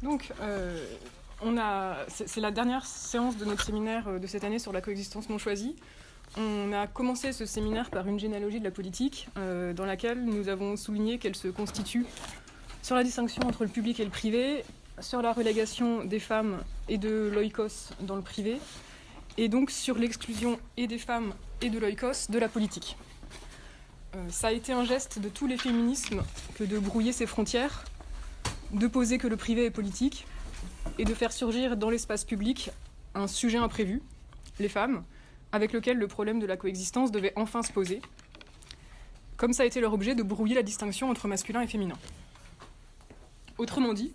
Donc, c'est la dernière séance de notre séminaire de cette année sur la coexistence non choisie. On a commencé ce séminaire par une généalogie de la politique, dans laquelle nous avons souligné qu'elle se constitue sur la distinction entre le public et le privé, sur la relégation des femmes et de l'oikos dans le privé, et donc sur l'exclusion et des femmes et de l'oikos de la politique. Ça a été un geste de tous les féminismes que de brouiller ces frontières, de poser que le privé est politique, et de faire surgir dans l'espace public un sujet imprévu, les femmes, avec lequel le problème de la coexistence devait enfin se poser, comme ça a été leur objet de brouiller la distinction entre masculin et féminin. Autrement dit,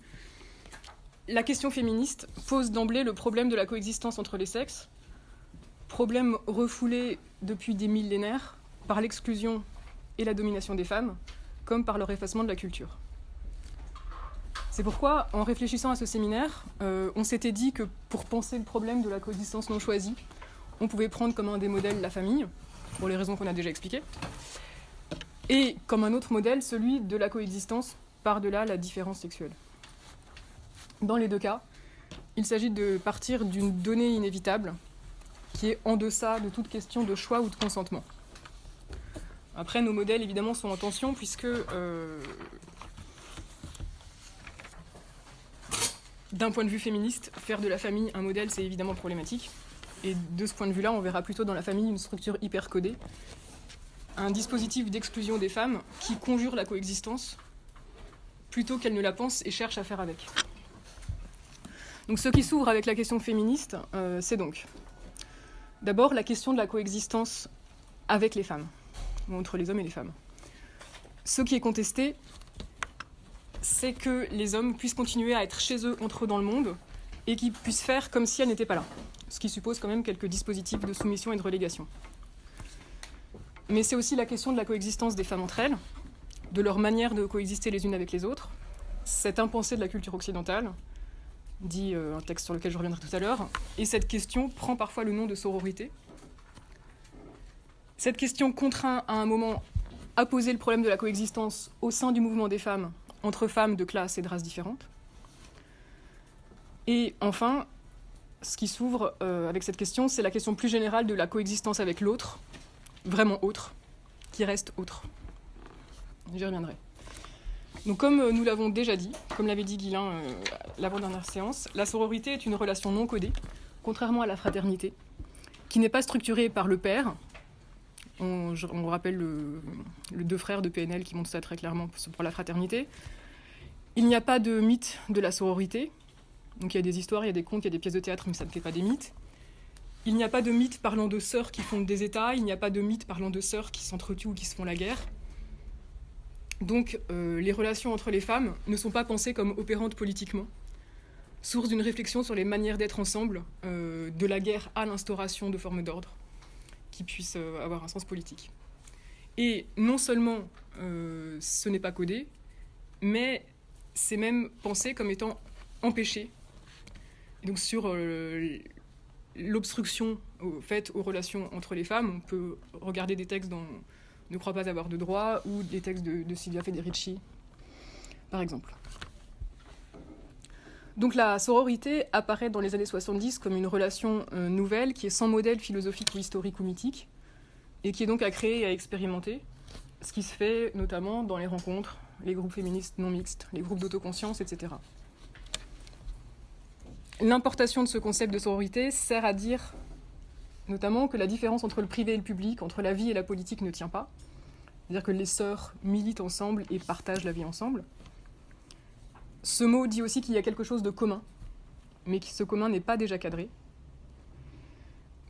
la question féministe pose d'emblée le problème de la coexistence entre les sexes, problème refoulé depuis des millénaires par l'exclusion et la domination des femmes, comme par leur effacement de la culture. C'est pourquoi, en réfléchissant à ce séminaire, on s'était dit que pour penser le problème de la coexistence non choisie, on pouvait prendre comme un des modèles la famille, pour les raisons qu'on a déjà expliquées, et comme un autre modèle, celui de la coexistence par-delà la différence sexuelle. Dans les deux cas, il s'agit de partir d'une donnée inévitable, qui est en deçà de toute question de choix ou de consentement. Après, nos modèles, évidemment, sont en tension, puisque d'un point de vue féministe, faire de la famille un modèle, c'est évidemment problématique. Et de ce point de vue-là, on verra plutôt dans la famille une structure hyper codée, un dispositif d'exclusion des femmes qui conjure la coexistence, plutôt qu'elle ne la pense et cherche à faire avec. Donc ce qui s'ouvre avec la question féministe, c'est donc d'abord la question de la coexistence avec les femmes, ou entre les hommes et les femmes. Ce qui est contesté, c'est que les hommes puissent continuer à être chez eux, entre eux dans le monde, et qu'ils puissent faire comme si elles n'étaient pas là. Ce qui suppose quand même quelques dispositifs de soumission et de relégation. Mais c'est aussi la question de la coexistence des femmes entre elles, de leur manière de coexister les unes avec les autres, cette impensée de la culture occidentale, dit un texte sur lequel je reviendrai tout à l'heure, et cette question prend parfois le nom de sororité. Cette question contraint à un moment à poser le problème de la coexistence au sein du mouvement des femmes, entre femmes de classes et de races différentes. Et enfin, ce qui s'ouvre avec cette question, c'est la question plus générale de la coexistence avec l'autre, vraiment autre, qui reste autre. J'y reviendrai. Donc comme nous l'avons déjà dit, comme l'avait dit Guilain l'avant-dernière séance, la sororité est une relation non codée, contrairement à la fraternité, qui n'est pas structurée par le père. On rappelle le deux frères de PNL qui montrent ça très clairement pour la fraternité. Il n'y a pas de mythe de la sororité. Donc il y a des histoires, il y a des contes, il y a des pièces de théâtre, mais ça ne fait pas des mythes. Il n'y a pas de mythe parlant de sœurs qui fondent des États, il n'y a pas de mythe parlant de sœurs qui s'entretuent ou qui se font la guerre. Donc les relations entre les femmes ne sont pas pensées comme opérantes politiquement, source d'une réflexion sur les manières d'être ensemble, de la guerre à l'instauration de formes d'ordre qui puissent avoir un sens politique. Et non seulement ce n'est pas codé, mais c'est même pensé comme étant empêché. Et donc sur l'obstruction faite aux relations entre les femmes, on peut regarder des textes dont ne croit pas avoir de droit, ou des textes de Silvia Federici, par exemple. Donc la sororité apparaît dans les années 70 comme une relation nouvelle qui est sans modèle philosophique ou historique ou mythique, et qui est donc à créer et à expérimenter, ce qui se fait notamment dans les rencontres, les groupes féministes non mixtes, les groupes d'autoconscience, etc. L'importation de ce concept de sororité sert à dire notamment que la différence entre le privé et le public, entre la vie et la politique ne tient pas. C'est-à-dire que les sœurs militent ensemble et partagent la vie ensemble. Ce mot dit aussi qu'il y a quelque chose de commun, mais que ce commun n'est pas déjà cadré.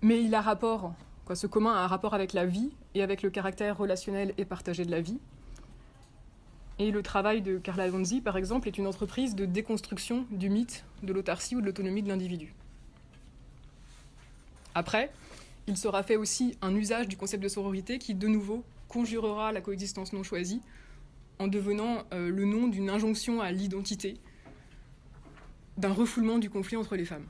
Mais il a rapport, ce commun a un rapport avec la vie et avec le caractère relationnel et partagé de la vie. Et le travail de Carla Alonzi, par exemple, est une entreprise de déconstruction du mythe de l'autarcie ou de l'autonomie de l'individu. Après, il sera fait aussi un usage du concept de sororité qui, de nouveau, conjurera la coexistence non choisie en devenant le nom d'une injonction à l'identité, d'un refoulement du conflit entre les femmes.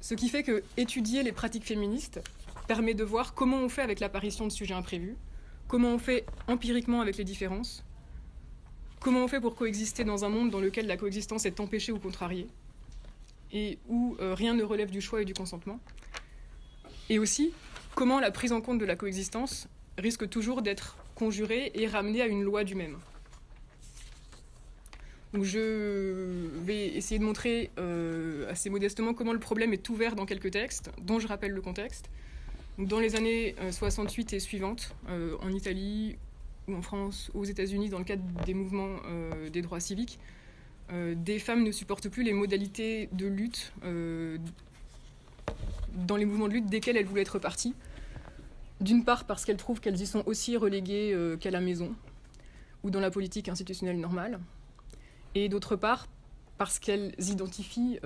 Ce qui fait que étudier les pratiques féministes permet de voir comment on fait avec l'apparition de sujets imprévus, comment on fait empiriquement avec les différences, Comment on fait pour coexister dans un monde dans lequel la coexistence est empêchée ou contrariée, et où rien ne relève du choix et du consentement? Et aussi, comment la prise en compte de la coexistence risque toujours d'être conjurée et ramenée à une loi du même. Donc je vais essayer de montrer assez modestement comment le problème est ouvert dans quelques textes, dont je rappelle le contexte. Donc dans les années 68 et suivantes, en Italie ou en France, aux États-Unis, dans le cadre des mouvements des droits civiques, des femmes ne supportent plus les modalités de lutte dans les mouvements de lutte desquels elles voulaient être parties. D'une part parce qu'elles trouvent qu'elles y sont aussi reléguées qu'à la maison ou dans la politique institutionnelle normale, et d'autre part parce qu'elles identifient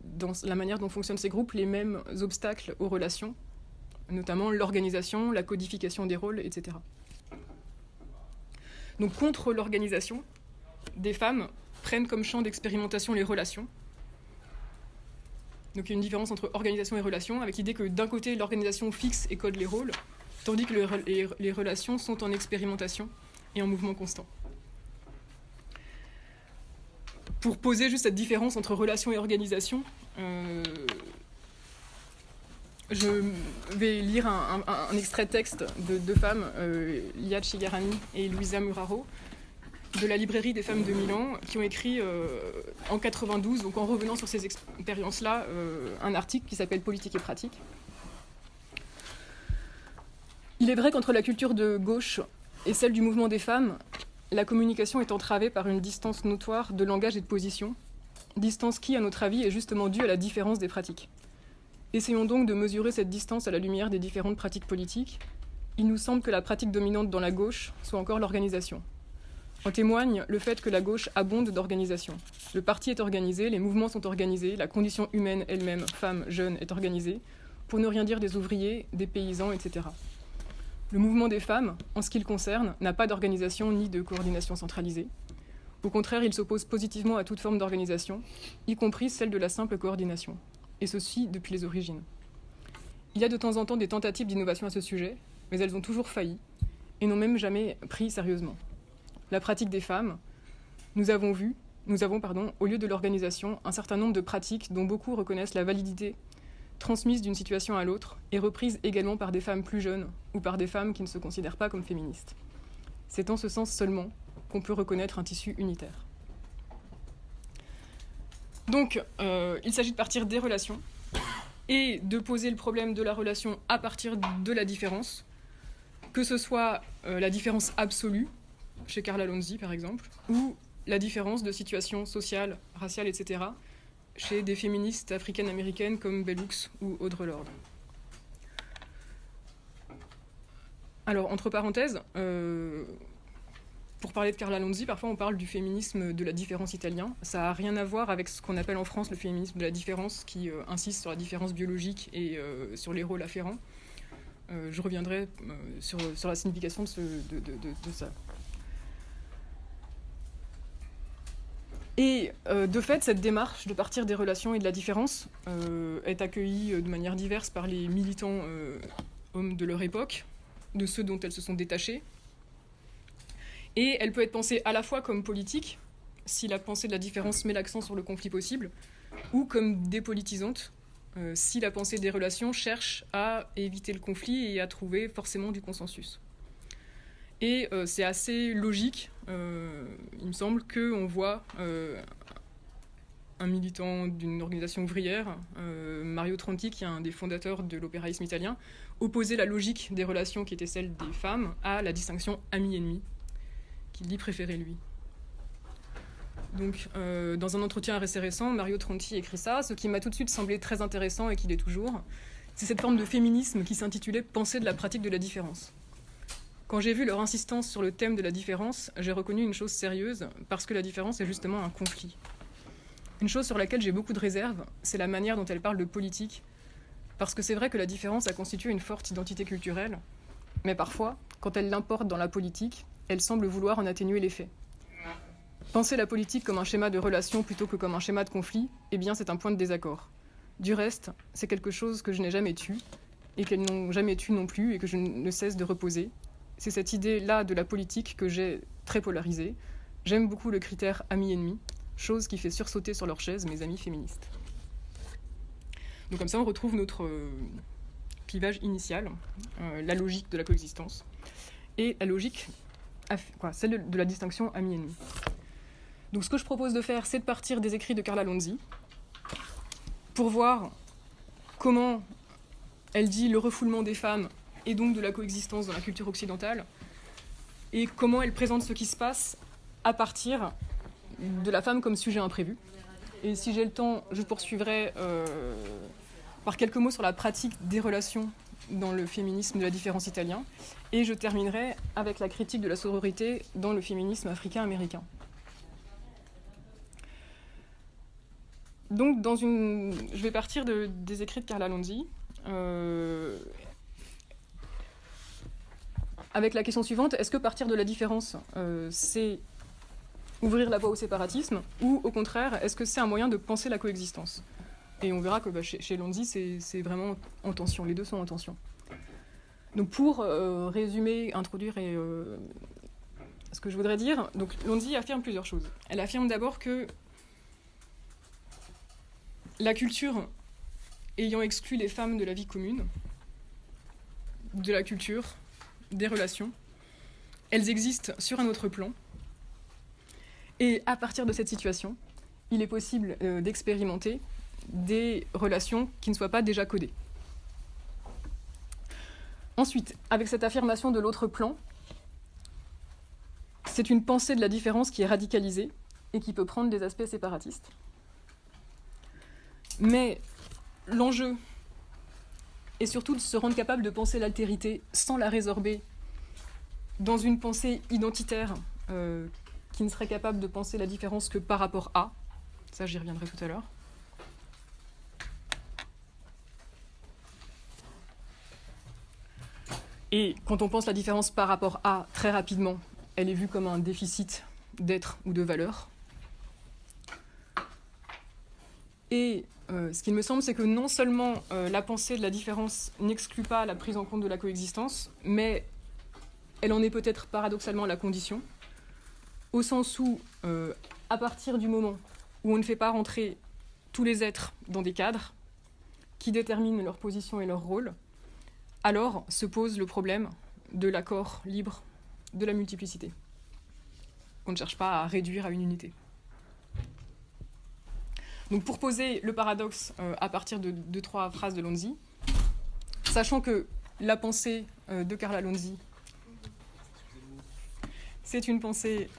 dans la manière dont fonctionnent ces groupes les mêmes obstacles aux relations, notamment l'organisation, la codification des rôles, etc. Donc contre l'organisation, des femmes prennent comme champ d'expérimentation les relations. Donc il y a une différence entre organisation et relation, avec l'idée que d'un côté l'organisation fixe et code les rôles, tandis que les relations sont en expérimentation et en mouvement constant. Pour poser juste cette différence entre relation et organisation, je vais lire un extrait de texte de deux femmes, Liad Shigarani et Luisa Muraro, de la librairie des femmes de Milan, qui ont écrit en 92, donc en revenant sur ces expériences-là, un article qui s'appelle « Politique et pratique ». Il est vrai qu'entre la culture de gauche et celle du mouvement des femmes, la communication est entravée par une distance notoire de langage et de position, distance qui, à notre avis, est justement due à la différence des pratiques. Essayons donc de mesurer cette distance à la lumière des différentes pratiques politiques. Il nous semble que la pratique dominante dans la gauche soit encore l'organisation. En témoigne le fait que la gauche abonde d'organisation. Le parti est organisé, les mouvements sont organisés, la condition humaine elle-même, femme, jeune, est organisée, pour ne rien dire des ouvriers, des paysans, etc. Le mouvement des femmes, en ce qui le concerne, n'a pas d'organisation ni de coordination centralisée. Au contraire, il s'oppose positivement à toute forme d'organisation, y compris celle de la simple coordination. Et ceci depuis les origines. Il y a de temps en temps des tentatives d'innovation à ce sujet, mais elles ont toujours failli, et n'ont même jamais pris sérieusement. La pratique des femmes, nous avons, au lieu de l'organisation, un certain nombre de pratiques dont beaucoup reconnaissent la validité, transmise d'une situation à l'autre, et reprise également par des femmes plus jeunes, ou par des femmes qui ne se considèrent pas comme féministes. C'est en ce sens seulement qu'on peut reconnaître un tissu unitaire. Donc, il s'agit de partir des relations, et de poser le problème de la relation à partir de la différence, que ce soit la différence absolue, chez Carla Lonzi par exemple, ou la différence de situation sociale, raciale, etc., chez des féministes africaines-américaines comme Bell Hooks ou Audre Lorde. Alors, entre parenthèses, pour parler de Carla Lonzi, parfois on parle du féminisme de la différence italien. Ça n'a rien à voir avec ce qu'on appelle en France le féminisme de la différence, qui insiste sur la différence biologique et sur les rôles afférents. Je reviendrai sur la signification de ça. Et de fait, cette démarche de partir des relations et de la différence est accueillie de manière diverse par les militants hommes de leur époque, de ceux dont elles se sont détachées. Et elle peut être pensée à la fois comme politique, si la pensée de la différence met l'accent sur le conflit possible, ou comme dépolitisante, si la pensée des relations cherche à éviter le conflit et à trouver forcément du consensus. Et c'est assez logique, il me semble, qu'on voit un militant d'une organisation ouvrière, Mario Tronti, qui est un des fondateurs de l'opéraïsme italien, opposer la logique des relations qui était celle des femmes à la distinction ami-ennemi, qu'il dit préférer lui. Donc, dans un entretien assez récent, Mario Tronti écrit ça. Ce qui m'a tout de suite semblé très intéressant et qui l'est toujours, c'est cette forme de féminisme qui s'intitulait « Pensée de la pratique de la différence ». Quand j'ai vu leur insistance sur le thème de la différence, j'ai reconnu une chose sérieuse, parce que la différence est justement un conflit. Une chose sur laquelle j'ai beaucoup de réserves, c'est la manière dont elle parle de politique, parce que c'est vrai que la différence a constitué une forte identité culturelle, mais parfois, quand elle l'importe dans la politique, elle semble vouloir en atténuer l'effet. Penser la politique comme un schéma de relation plutôt que comme un schéma de conflit, eh bien c'est un point de désaccord. Du reste, c'est quelque chose que je n'ai jamais tu, et qu'elles n'ont jamais tu non plus, et que je ne cesse de reposer. C'est cette idée-là de la politique que j'ai très polarisée, J'aime beaucoup le critère ami-ennemi, chose qui fait sursauter sur leur chaise mes amis féministes. Donc comme ça, on retrouve notre clivage initial, la logique de la coexistence, et la logique, celle de la distinction ami-ennemi. Donc ce que je propose de faire, c'est de partir des écrits de Carla Lonzi, pour voir comment elle dit le refoulement des femmes et donc de la coexistence dans la culture occidentale, et comment elle présente ce qui se passe à partir de la femme comme sujet imprévu. Et si j'ai le temps, je poursuivrai par quelques mots sur la pratique des relations dans le féminisme de la différence italien, et je terminerai avec la critique de la sororité dans le féminisme africain-américain. Donc, je vais partir des écrits de Carla Lonzi, avec la question suivante, est-ce que partir de la différence, c'est ouvrir la voie au séparatisme, ou au contraire, est-ce que c'est un moyen de penser la coexistence ? Et on verra que chez Lonzi, c'est vraiment en tension, les deux sont en tension. Donc pour résumer, introduire ce que je voudrais dire, donc Lonzi affirme plusieurs choses. Elle affirme d'abord que la culture ayant exclu les femmes de la vie commune, de la culture, des relations, elles existent sur un autre plan. Et à partir de cette situation, il est possible d'expérimenter des relations qui ne soient pas déjà codées. Ensuite, avec cette affirmation de l'autre plan, c'est une pensée de la différence qui est radicalisée et qui peut prendre des aspects séparatistes. Mais l'enjeu est surtout de se rendre capable de penser l'altérité sans la résorber dans une pensée identitaire qui ne serait capable de penser la différence que par rapport à. Ça, j'y reviendrai tout à l'heure. Et quand on pense la différence par rapport à, très rapidement, elle est vue comme un déficit d'être ou de valeur. Et ce qu'il me semble, c'est que non seulement la pensée de la différence n'exclut pas la prise en compte de la coexistence, mais elle en est peut-être paradoxalement la condition, au sens où, à partir du moment où on ne fait pas rentrer tous les êtres dans des cadres qui déterminent leur position et leur rôle, alors se pose le problème de l'accord libre de la multiplicité, qu'on ne cherche pas à réduire à une unité. Donc pour poser le paradoxe à partir de trois phrases de Lonzi, sachant que la pensée de Carla Lonzi, c'est une pensée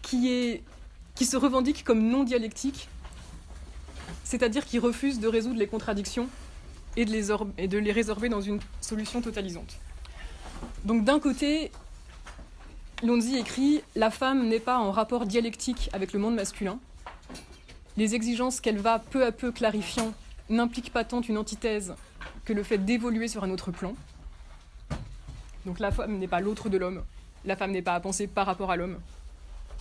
qui se revendique comme non dialectique, c'est-à-dire qui refuse de résoudre les contradictions et de les résorber dans une solution totalisante. Donc d'un côté, Lonzi écrit « La femme n'est pas en rapport dialectique avec le monde masculin. Les exigences qu'elle va peu à peu clarifiant n'impliquent pas tant une antithèse que le fait d'évoluer sur un autre plan. Donc la femme n'est pas l'autre de l'homme. La femme n'est pas à penser par rapport à l'homme.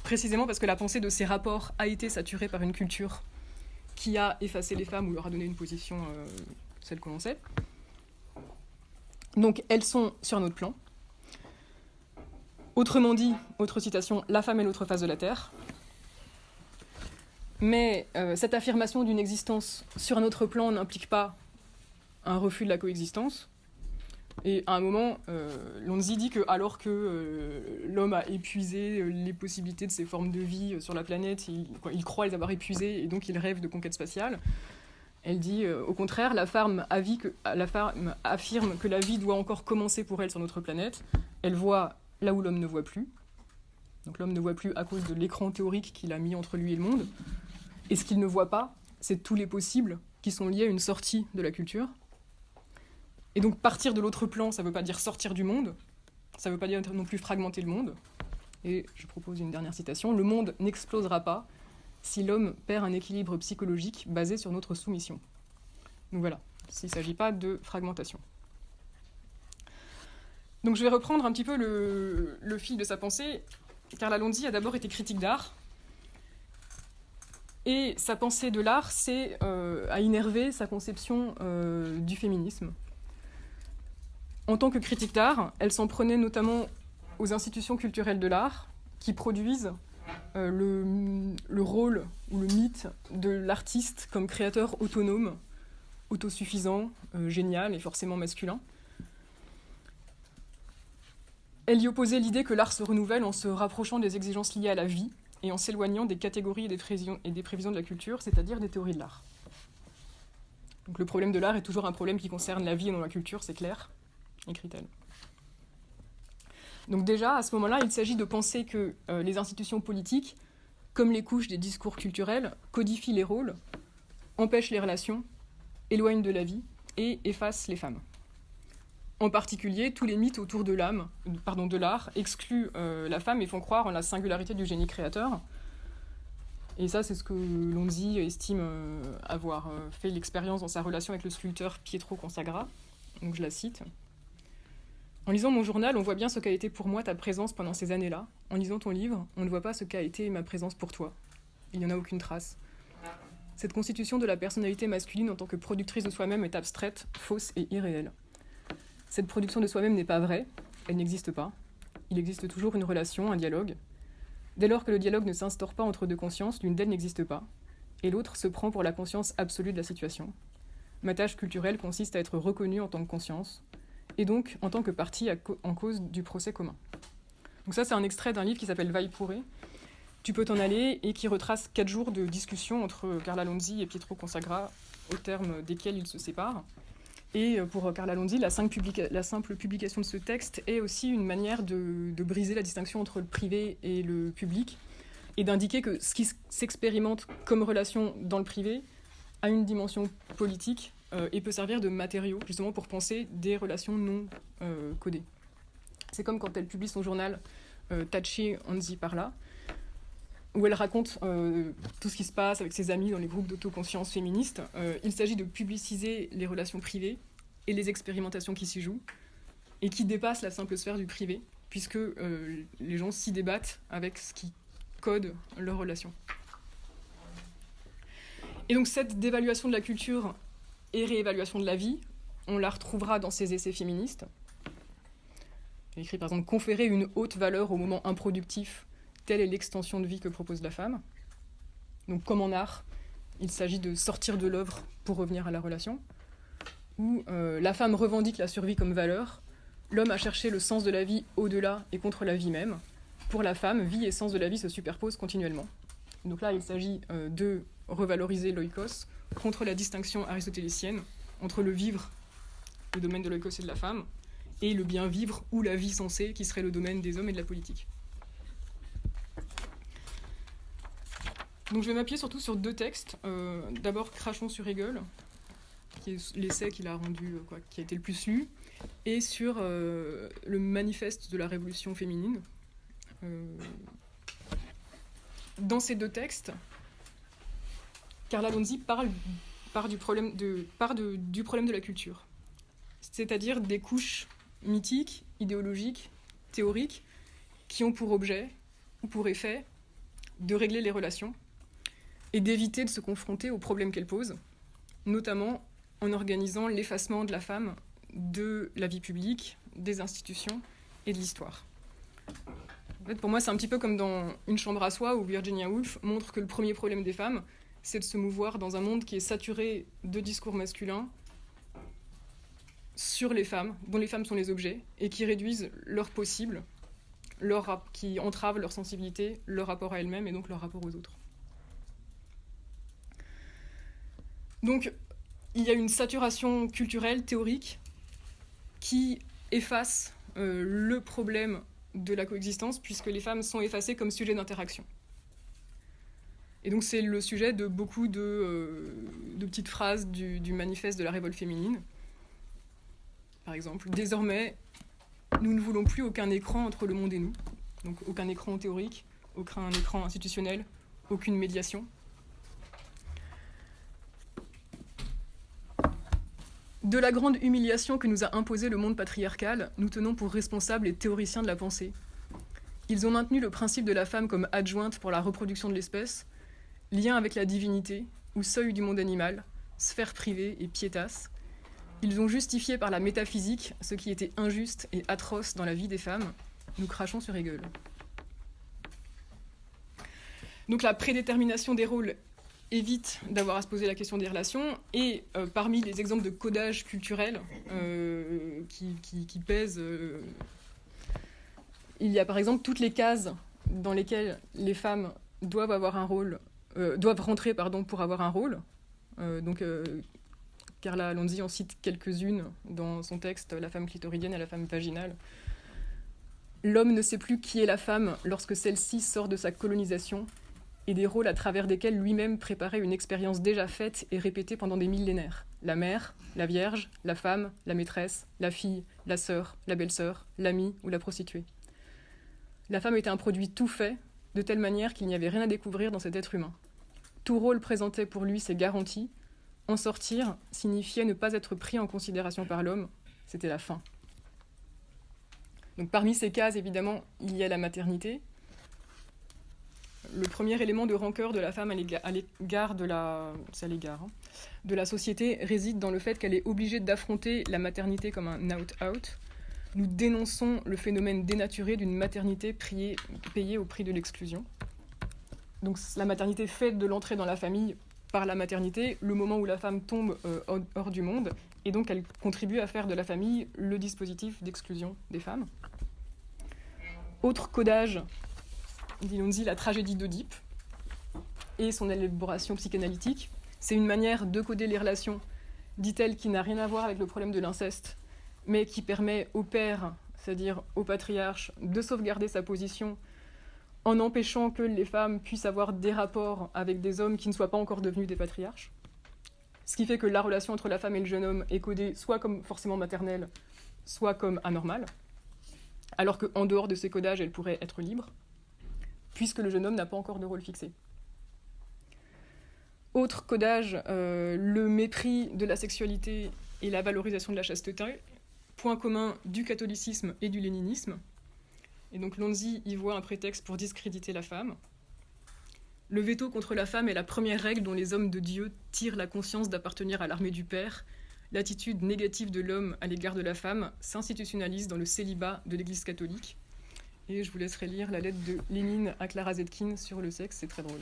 Précisément parce que la pensée de ces rapports a été saturée par une culture qui a effacé les femmes ou leur a donné une position, celle que l'on sait. Donc elles sont sur un autre plan. Autrement dit, autre citation, la femme est l'autre face de la terre. Mais cette affirmation d'une existence sur un autre plan n'implique pas un refus de la coexistence. Et à un moment, Lonzi dit que alors que l'homme a épuisé les possibilités de ses formes de vie sur la planète, il croit les avoir épuisées et donc il rêve de conquête spatiale. Elle dit au contraire, la femme affirme que la vie doit encore commencer pour elle sur notre planète. Elle voit là où l'homme ne voit plus. Donc l'homme ne voit plus à cause de l'écran théorique qu'il a mis entre lui et le monde. Et ce qu'il ne voit pas, c'est tous les possibles qui sont liés à une sortie de la culture. Et donc partir de l'autre plan, ça ne veut pas dire sortir du monde, ça ne veut pas dire non plus fragmenter le monde. Et je propose une dernière citation, « Le monde n'explosera pas si l'homme perd un équilibre psychologique basé sur notre soumission. » Donc voilà, il ne s'agit pas de fragmentation. Donc je vais reprendre un petit peu le fil de sa pensée. Carla Lonzi a d'abord été critique d'art. Et sa pensée de l'art, a innervé sa conception du féminisme. En tant que critique d'art, elle s'en prenait notamment aux institutions culturelles de l'art qui produisent le rôle ou le mythe de l'artiste comme créateur autonome, autosuffisant, génial et forcément masculin. Elle y opposait l'idée que l'art se renouvelle en se rapprochant des exigences liées à la vie et en s'éloignant des catégories et des prévisions de la culture, c'est-à-dire des théories de l'art. Donc le problème de l'art est toujours un problème qui concerne la vie et non la culture, c'est clair, écrit-elle. Donc déjà, à ce moment-là, il s'agit de penser que les institutions politiques, comme les couches des discours culturels, codifient les rôles, empêchent les relations, éloignent de la vie et effacent les femmes. En particulier, tous les mythes autour de l'art excluent la femme et font croire en la singularité du génie créateur. Et ça, c'est ce que Lonzi estime avoir fait l'expérience dans sa relation avec le sculpteur Pietro Consagra. Donc je la cite. En lisant mon journal, on voit bien ce qu'a été pour moi ta présence pendant ces années-là. En lisant ton livre, on ne voit pas ce qu'a été ma présence pour toi. Il n'y en a aucune trace. Cette constitution de la personnalité masculine en tant que productrice de soi-même est abstraite, fausse et irréelle. Cette production de soi-même n'est pas vraie, elle n'existe pas. Il existe toujours une relation, un dialogue. Dès lors que le dialogue ne s'instaure pas entre deux consciences, l'une d'elles n'existe pas, et l'autre se prend pour la conscience absolue de la situation. Ma tâche culturelle consiste à être reconnue en tant que conscience, et donc en tant que partie en cause du procès commun. Donc ça, c'est un extrait d'un livre qui s'appelle Vaipure, Tu peux t'en aller, et qui retrace 4 jours de discussion entre Carla Lonzi et Pietro Consagra, au terme desquels ils se séparent. Et pour Carla Lonzi, la simple publication de ce texte est aussi une manière de briser la distinction entre le privé et le public, et d'indiquer que ce qui s'expérimente comme relation dans le privé a une dimension politique et peut servir de matériau, justement, pour penser des relations non codées. C'est comme quand elle publie son journal Taci Anzi Parla, où elle raconte tout ce qui se passe avec ses amis dans les groupes d'autoconscience féministes. Il s'agit de publiciser les relations privées et les expérimentations qui s'y jouent, et qui dépassent la simple sphère du privé, puisque les gens s'y débattent avec ce qui code leurs relations. Et donc cette dévaluation de la culture et réévaluation de la vie, on la retrouvera dans ses essais féministes. Elle écrit par exemple « Conférer une haute valeur au moment improductif, telle est l'extension de vie que propose la femme ». Donc comme en art, il s'agit de sortir de l'œuvre pour revenir à la relation. Où la femme revendique la survie comme valeur, l'homme a cherché le sens de la vie au-delà et contre la vie même. Pour la femme, vie et sens de la vie se superposent continuellement. Donc là, il s'agit de revaloriser l'oikos contre la distinction aristotélicienne entre le vivre, le domaine de l'oikos et de la femme, et le bien vivre ou la vie sensée, qui serait le domaine des hommes et de la politique. Donc je vais m'appuyer surtout sur 2 textes. D'abord, Crachons sur Hegel, qui est l'essai qu'il a rendu, qui a été le plus lu, et sur le manifeste de la révolution féminine. Dans ces 2 textes, Carla Lonzi part du problème de la culture, c'est-à-dire des couches mythiques, idéologiques, théoriques, qui ont pour objet ou pour effet de régler les relations et d'éviter de se confronter aux problèmes qu'elles posent, notamment en organisant l'effacement de la femme de la vie publique, des institutions et de l'histoire. En fait, pour moi, c'est un petit peu comme dans Une chambre à soi, où Virginia Woolf montre que le premier problème des femmes, c'est de se mouvoir dans un monde qui est saturé de discours masculins sur les femmes, dont les femmes sont les objets, et qui réduisent leur possible, qui entravent leur sensibilité, leur rapport à elles-mêmes et donc leur rapport aux autres. Donc, il y a une saturation culturelle, théorique, qui efface le problème de la coexistence, puisque les femmes sont effacées comme sujet d'interaction. Et donc c'est le sujet de beaucoup de petites phrases du manifeste de la révolte féminine. Par exemple, « Désormais, nous ne voulons plus aucun écran entre le monde et nous. » Donc aucun écran théorique, aucun écran institutionnel, aucune médiation. De la grande humiliation que nous a imposée le monde patriarcal, nous tenons pour responsables les théoriciens de la pensée. Ils ont maintenu le principe de la femme comme adjointe pour la reproduction de l'espèce, lien avec la divinité, ou seuil du monde animal, sphère privée et pietas, Ils ont justifié par la métaphysique ce qui était injuste et atroce dans la vie des femmes. Nous crachons sur Hegel. Donc la prédétermination des rôles évite d'avoir à se poser la question des relations, et parmi les exemples de codage culturel qui pèsent, il y a par exemple toutes les cases dans lesquelles les femmes doivent avoir un rôle, doivent rentrer pour avoir un rôle. Carla Alonzi en cite quelques-unes dans son texte La femme clitoridienne et la femme vaginale. L'homme ne sait plus qui est la femme lorsque celle-ci sort de sa colonisation, et des rôles à travers desquels lui-même préparait une expérience déjà faite et répétée pendant des millénaires. La mère, la vierge, la femme, la maîtresse, la fille, la sœur, la belle-sœur, l'amie ou la prostituée. La femme était un produit tout fait, de telle manière qu'il n'y avait rien à découvrir dans cet être humain. Tout rôle présentait pour lui ses garanties. En sortir signifiait ne pas être pris en considération par l'homme. C'était la fin. Donc parmi ces cases, évidemment, il y a la maternité. Le premier élément de rancœur de la femme à l'égard de la société réside dans le fait qu'elle est obligée d'affronter la maternité comme un out-out. Nous dénonçons le phénomène dénaturé d'une maternité payée au prix de l'exclusion. Donc la maternité fait de l'entrée dans la famille par la maternité le moment où la femme tombe hors du monde, et donc elle contribue à faire de la famille le dispositif d'exclusion des femmes. Autre codage, dit Lonzi, la tragédie d'Oedipe et son élaboration psychanalytique. C'est une manière de coder les relations, dit-elle, qui n'a rien à voir avec le problème de l'inceste, mais qui permet au père, c'est-à-dire au patriarche, de sauvegarder sa position en empêchant que les femmes puissent avoir des rapports avec des hommes qui ne soient pas encore devenus des patriarches. Ce qui fait que la relation entre la femme et le jeune homme est codée soit comme forcément maternelle, soit comme anormale, alors qu'en dehors de ces codages, elle pourrait être libre, puisque le jeune homme n'a pas encore de rôle fixé. Autre codage, le mépris de la sexualité et la valorisation de la chasteté, point commun du catholicisme et du léninisme. Et donc Lonzi y voit un prétexte pour discréditer la femme. Le veto contre la femme est la première règle dont les hommes de Dieu tirent la conscience d'appartenir à l'armée du Père. L'attitude négative de l'homme à l'égard de la femme s'institutionnalise dans le célibat de l'Église catholique. Et je vous laisserai lire la lettre de Lénine à Clara Zetkin sur le sexe, c'est très drôle.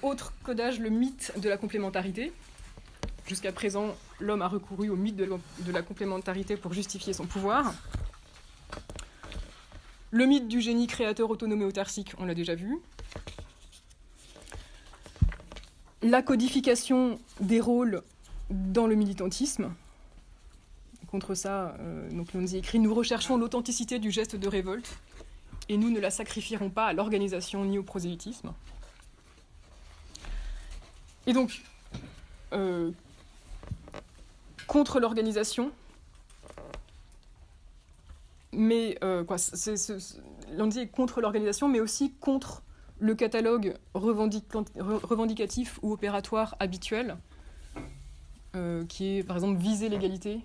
Autre codage, le mythe de la complémentarité. Jusqu'à présent, l'homme a recouru au mythe de la complémentarité pour justifier son pouvoir. Le mythe du génie créateur autonome et autarcique, on l'a déjà vu. La codification des rôles dans le militantisme. Contre ça, donc Lonzi écrit « Nous recherchons l'authenticité du geste de révolte et nous ne la sacrifierons pas à l'organisation ni au prosélytisme. » Et donc, contre l'organisation, mais Lonzi est contre l'organisation, mais aussi contre le catalogue revendicatif ou opératoire habituel, qui est par exemple viser l'égalité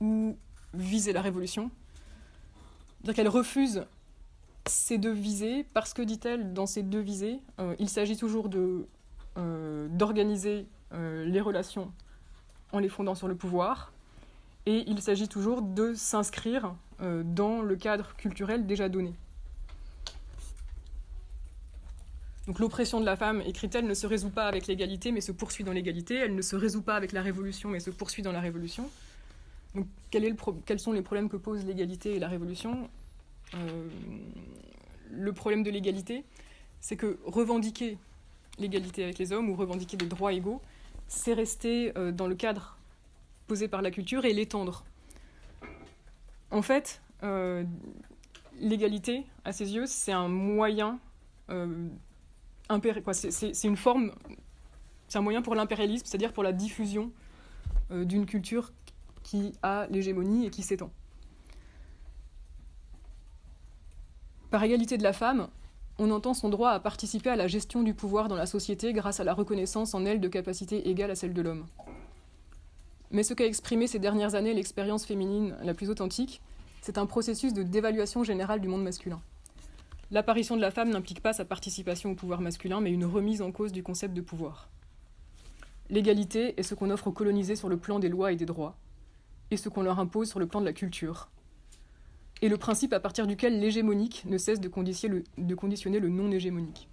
ou viser la révolution. C'est-à-dire qu'elle refuse ces deux visées parce que, dit-elle, dans ces deux visées, il s'agit toujours d'organiser les relations en les fondant sur le pouvoir, et il s'agit toujours de s'inscrire dans le cadre culturel déjà donné. Donc l'oppression de la femme, écrit-elle, ne se résout pas avec l'égalité, mais se poursuit dans l'égalité. Elle ne se résout pas avec la révolution, mais se poursuit dans la révolution. Donc quels sont les problèmes que posent l'égalité et la révolution ? Le problème de l'égalité, c'est que revendiquer l'égalité avec les hommes ou revendiquer des droits égaux, c'est rester dans le cadre posé par la culture et l'étendre. En fait, l'égalité, à ses yeux, c'est un moyen c'est une forme, c'est un moyen pour l'impérialisme, c'est-à-dire pour la diffusion d'une culture qui a l'hégémonie et qui s'étend. Par égalité de la femme, on entend son droit à participer à la gestion du pouvoir dans la société grâce à la reconnaissance en elle de capacités égales à celles de l'homme. Mais ce qu'a exprimé ces dernières années l'expérience féminine la plus authentique, c'est un processus de dévaluation générale du monde masculin. L'apparition de la femme n'implique pas sa participation au pouvoir masculin, mais une remise en cause du concept de pouvoir. L'égalité est ce qu'on offre aux colonisés sur le plan des lois et des droits, et ce qu'on leur impose sur le plan de la culture, et le principe à partir duquel l'hégémonique ne cesse de conditionner le non-hégémonique.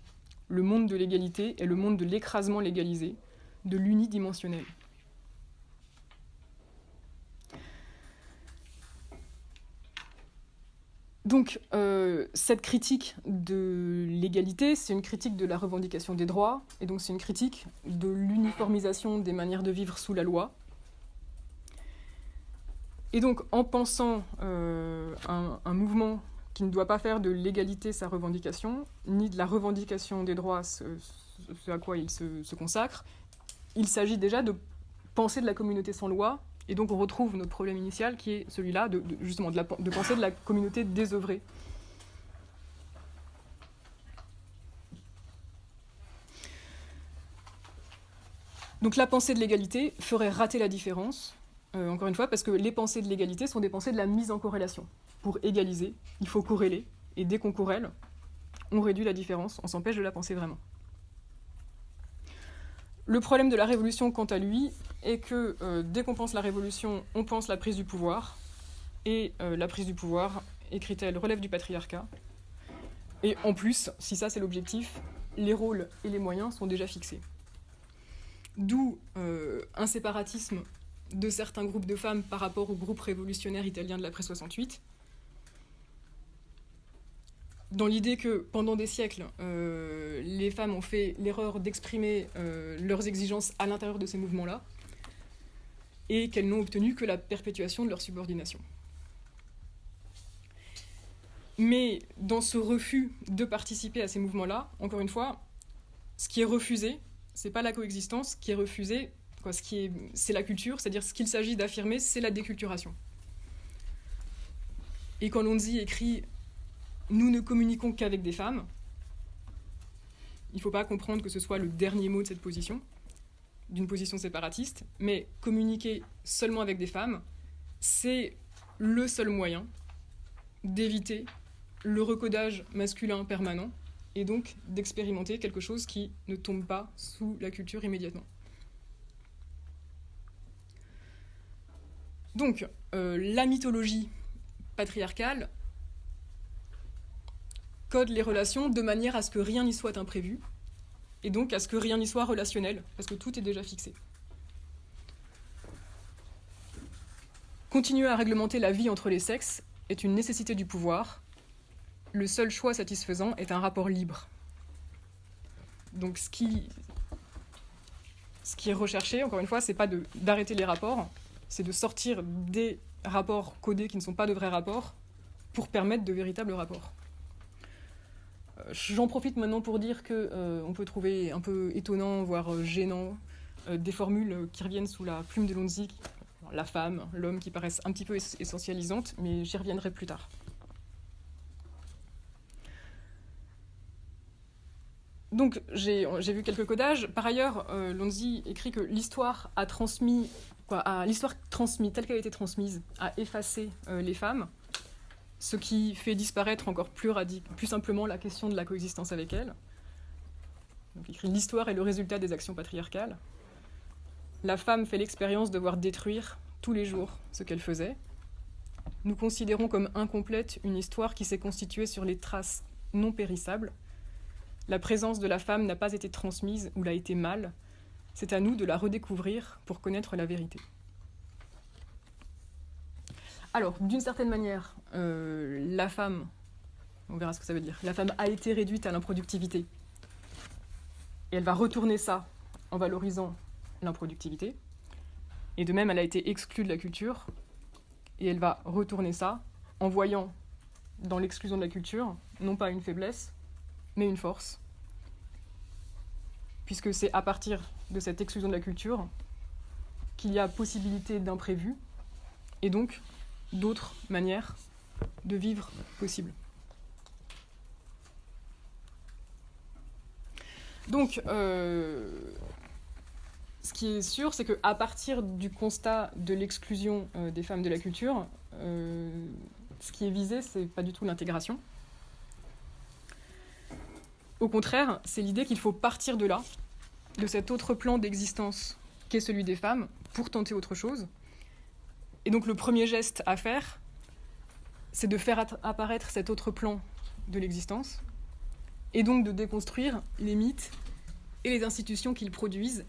Le monde de l'égalité est le monde de l'écrasement légalisé, de l'unidimensionnel. Donc, cette critique de l'égalité, c'est une critique de la revendication des droits, et donc c'est une critique de l'uniformisation des manières de vivre sous la loi. Et donc, en pensant un mouvement qui ne doit pas faire de l'égalité sa revendication, ni de la revendication des droits ce à quoi il se consacre, il s'agit déjà de penser de la communauté sans loi. Et donc on retrouve notre problème initial qui est celui-là de penser de la communauté désœuvrée. Donc la pensée de l'égalité ferait rater la différence, encore une fois, parce que les pensées de l'égalité sont des pensées de la mise en corrélation. Pour égaliser, il faut corréler, et dès qu'on corrèle, on réduit la différence, on s'empêche de la penser vraiment. Le problème de la révolution, quant à lui, est que dès qu'on pense la révolution, on pense la prise du pouvoir. Et la prise du pouvoir, écrit-elle, relève du patriarcat. Et en plus, si ça c'est l'objectif, les rôles et les moyens sont déjà fixés. D'où un séparatisme de certains groupes de femmes par rapport au groupe révolutionnaire italien de l'après 68. Dans l'idée que, pendant des siècles, les femmes ont fait l'erreur d'exprimer leurs exigences à l'intérieur de ces mouvements-là, et qu'elles n'ont obtenu que la perpétuation de leur subordination. Mais dans ce refus de participer à ces mouvements-là, encore une fois, ce qui est refusé, c'est pas la coexistence, ce qui est refusé, c'est la culture, c'est-à-dire ce qu'il s'agit d'affirmer, c'est la déculturation. Et quand Lonzi écrit « Nous ne communiquons qu'avec des femmes », il ne faut pas comprendre que ce soit le dernier mot de cette position, d'une position séparatiste, mais communiquer seulement avec des femmes, c'est le seul moyen d'éviter le recodage masculin permanent et donc d'expérimenter quelque chose qui ne tombe pas sous la culture immédiatement. Donc, la mythologie patriarcale code les relations de manière à ce que rien n'y soit imprévu, et donc à ce que rien n'y soit relationnel, parce que tout est déjà fixé. Continuer à réglementer la vie entre les sexes est une nécessité du pouvoir. Le seul choix satisfaisant est un rapport libre. Donc ce qui est recherché, encore une fois, c'est pas d'arrêter les rapports, c'est de sortir des rapports codés qui ne sont pas de vrais rapports pour permettre de véritables rapports. J'en profite maintenant pour dire qu'on peut trouver un peu étonnant, voire gênant, des formules qui reviennent sous la plume de Lonzi, la femme, l'homme, qui paraissent un petit peu essentialisantes, mais j'y reviendrai plus tard. Donc j'ai vu quelques codages. Par ailleurs, Lonzi écrit que l'histoire l'histoire transmise, telle qu'elle a été transmise, a effacé les femmes, ce qui fait disparaître encore plus simplement la question de la coexistence avec elles. Donc, il écrit « L'histoire est le résultat des actions patriarcales. La femme fait l'expérience de voir détruire tous les jours ce qu'elle faisait. Nous considérons comme incomplète une histoire qui s'est constituée sur les traces non périssables. La présence de la femme n'a pas été transmise ou l'a été mal. C'est à nous de la redécouvrir pour connaître la vérité. » Alors, d'une certaine manière, la femme, on verra ce que ça veut dire, la femme a été réduite à l'improductivité. Et elle va retourner ça en valorisant l'improductivité. Et de même, elle a été exclue de la culture. Et elle va retourner ça en voyant dans l'exclusion de la culture, non pas une faiblesse, mais une force. Puisque c'est à partir de cette exclusion de la culture qu'il y a possibilité d'imprévu, et donc d'autres manières de vivre possibles. Donc, ce qui est sûr, c'est qu'à partir du constat de l'exclusion des femmes de la culture, ce qui est visé, c'est pas du tout l'intégration. Au contraire, c'est l'idée qu'il faut partir de là, de cet autre plan d'existence qui est celui des femmes, pour tenter autre chose. Et donc le premier geste à faire, c'est de faire apparaître cet autre plan de l'existence, et donc de déconstruire les mythes et les institutions qu'ils produisent.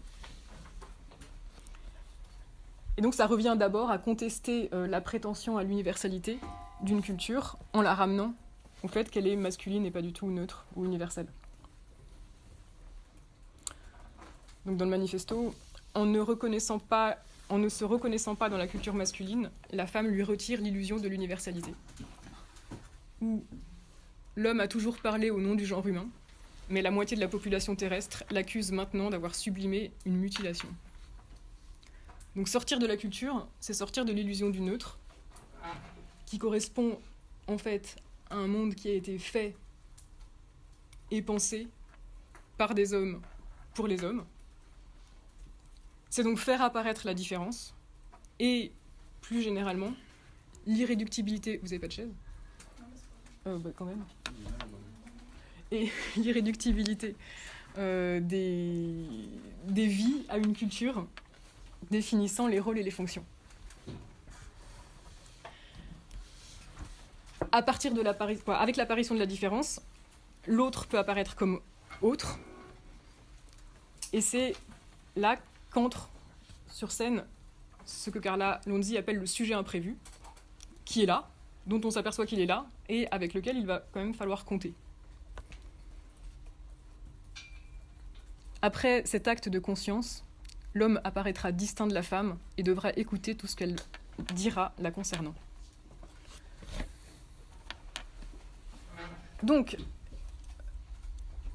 Et donc ça revient d'abord à contester la prétention à l'universalité d'une culture en la ramenant au fait qu'elle est masculine et pas du tout neutre ou universelle. Donc dans le manifesto, en ne se reconnaissant pas dans la culture masculine, la femme lui retire l'illusion de l'universalité. Où l'homme a toujours parlé au nom du genre humain, mais la moitié de la population terrestre l'accuse maintenant d'avoir sublimé une mutilation. Donc sortir de la culture, c'est sortir de l'illusion du neutre, qui correspond en fait à un monde qui a été fait et pensé par des hommes pour les hommes. C'est donc faire apparaître la différence et, plus généralement, l'irréductibilité... Vous avez pas de chaise ? Quand même. Et l'irréductibilité des vies à une culture définissant les rôles et les fonctions. Avec l'apparition de la différence, l'autre peut apparaître comme autre, et c'est là qu'entre sur scène ce que Carla Lonzi appelle le sujet imprévu, qui est là, dont on s'aperçoit qu'il est là, et avec lequel il va quand même falloir compter. Après cet acte de conscience, l'homme apparaîtra distinct de la femme et devra écouter tout ce qu'elle dira la concernant. Donc,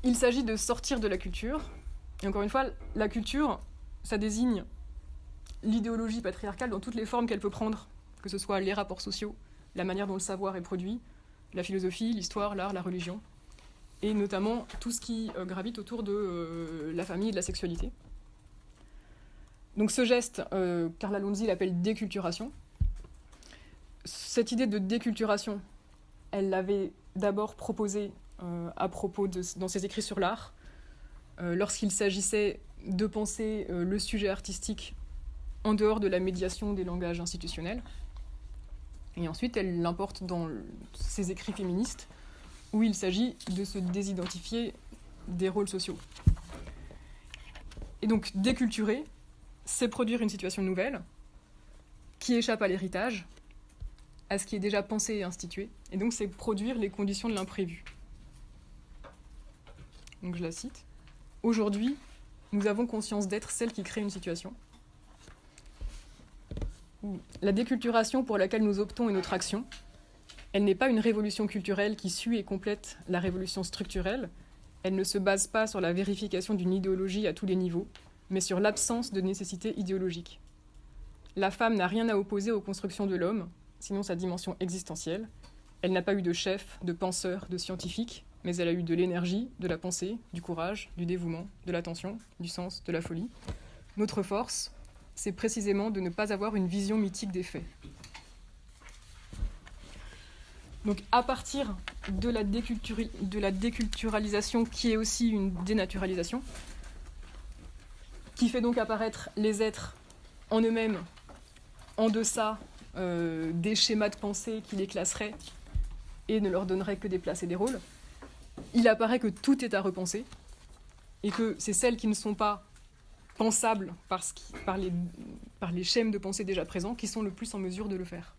il s'agit de sortir de la culture. Et encore une fois, la culture, ça désigne l'idéologie patriarcale dans toutes les formes qu'elle peut prendre, que ce soit les rapports sociaux, la manière dont le savoir est produit, la philosophie, l'histoire, l'art, la religion, et notamment tout ce qui gravite autour de la famille et de la sexualité. Donc ce geste, Carla Lonzi l'appelle déculturation. Cette idée de déculturation, elle l'avait d'abord proposée dans ses écrits sur l'art, lorsqu'il s'agissait de penser le sujet artistique en dehors de la médiation des langages institutionnels. Et ensuite, elle l'importe dans ses écrits féministes, où il s'agit de se désidentifier des rôles sociaux. Et donc, déculturer, c'est produire une situation nouvelle, qui échappe à l'héritage, à ce qui est déjà pensé et institué, et donc c'est produire les conditions de l'imprévu. Donc je la cite. « Aujourd'hui, nous avons conscience d'être celle qui crée une situation. La déculturation pour laquelle nous optons est notre action. Elle n'est pas une révolution culturelle qui suit et complète la révolution structurelle. Elle ne se base pas sur la vérification d'une idéologie à tous les niveaux, mais sur l'absence de nécessité idéologique. La femme n'a rien à opposer aux constructions de l'homme, sinon sa dimension existentielle. Elle n'a pas eu de chef, de penseur, de scientifique, mais elle a eu de l'énergie, de la pensée, du courage, du dévouement, de l'attention, du sens, de la folie. Notre force, c'est précisément de ne pas avoir une vision mythique des faits. » Donc à partir de la déculturalisation, qui est aussi une dénaturalisation, qui fait donc apparaître les êtres en eux-mêmes, en deçà des schémas de pensée qui les classeraient et ne leur donneraient que des places et des rôles, il apparaît que tout est à repenser, et que c'est celles qui ne sont pas pensables par les schèmes de pensée déjà présents qui sont le plus en mesure de le faire.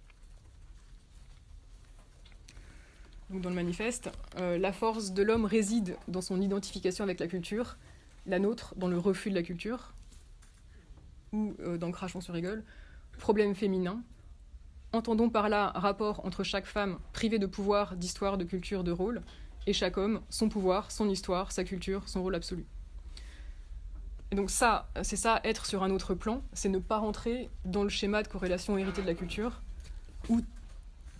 Donc dans le manifeste, la force de l'homme réside dans son identification avec la culture, la nôtre dans le refus de la culture, ou dans Crachons sur rigole, problème féminin. Entendons par là rapport entre chaque femme privée de pouvoir, d'histoire, de culture, de rôle, et chaque homme, son pouvoir, son histoire, sa culture, son rôle absolu. Et donc ça, c'est ça, être sur un autre plan, c'est ne pas rentrer dans le schéma de corrélation héritée de la culture,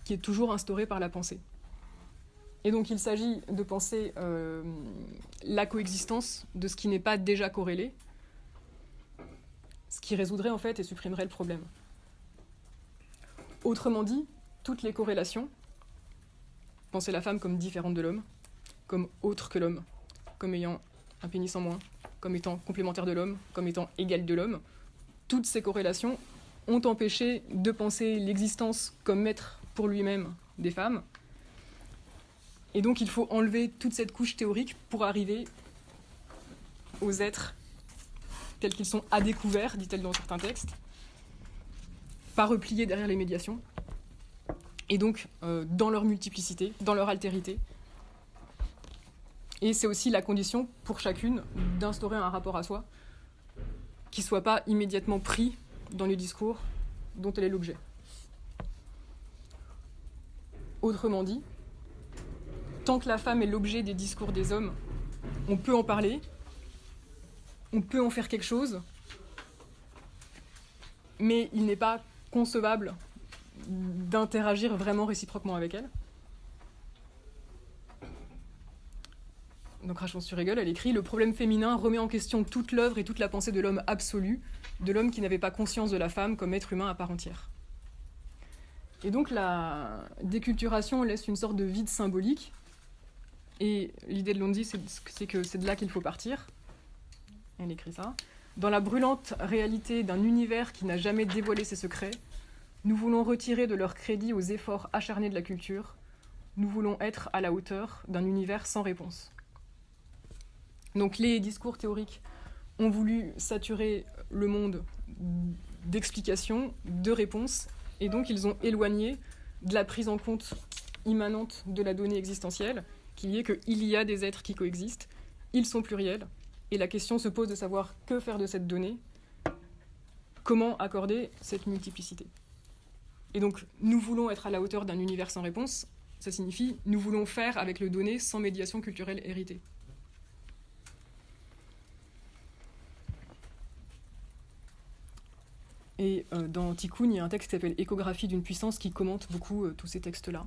qui est toujours instauré par la pensée. Et donc il s'agit de penser la coexistence de ce qui n'est pas déjà corrélé, ce qui résoudrait en fait et supprimerait le problème. Autrement dit, toutes les corrélations, penser la femme comme différente de l'homme, comme autre que l'homme, comme ayant un pénis en moins, comme étant complémentaire de l'homme, comme étant égale de l'homme, toutes ces corrélations ont empêché de penser l'existence comme maître pour lui-même des femmes. Et donc il faut enlever toute cette couche théorique pour arriver aux êtres tels qu'ils sont à découvert, dit-elle dans certains textes, pas repliés derrière les médiations, et donc dans leur multiplicité, dans leur altérité. Et c'est aussi la condition pour chacune d'instaurer un rapport à soi qui ne soit pas immédiatement pris dans les discours dont elle est l'objet. Autrement dit, tant que la femme est l'objet des discours des hommes, on peut en parler, on peut en faire quelque chose, mais il n'est pas concevable d'interagir vraiment réciproquement avec elle. Donc Rachel sur Hegel, elle écrit « Le problème féminin remet en question toute l'œuvre et toute la pensée de l'homme absolu, de l'homme qui n'avait pas conscience de la femme comme être humain à part entière. » Et donc la déculturation laisse une sorte de vide symbolique, et l'idée de Lonzi, c'est que c'est de là qu'il faut partir. Elle écrit ça. « Dans la brûlante réalité d'un univers qui n'a jamais dévoilé ses secrets, nous voulons retirer de leur crédit aux efforts acharnés de la culture, nous voulons être à la hauteur d'un univers sans réponse. » Donc les discours théoriques ont voulu saturer le monde d'explications, de réponses, et donc ils ont éloigné de la prise en compte immanente de la donnée existentielle, qu'il y ait qu'il y a des êtres qui coexistent, ils sont pluriels, et la question se pose de savoir que faire de cette donnée, comment accorder cette multiplicité. Et donc nous voulons être à la hauteur d'un univers sans réponse, ça signifie nous voulons faire avec le donné sans médiation culturelle héritée. Et dans Tikkun, il y a un texte qui s'appelle « Échographie d'une puissance » qui commente beaucoup tous ces textes-là.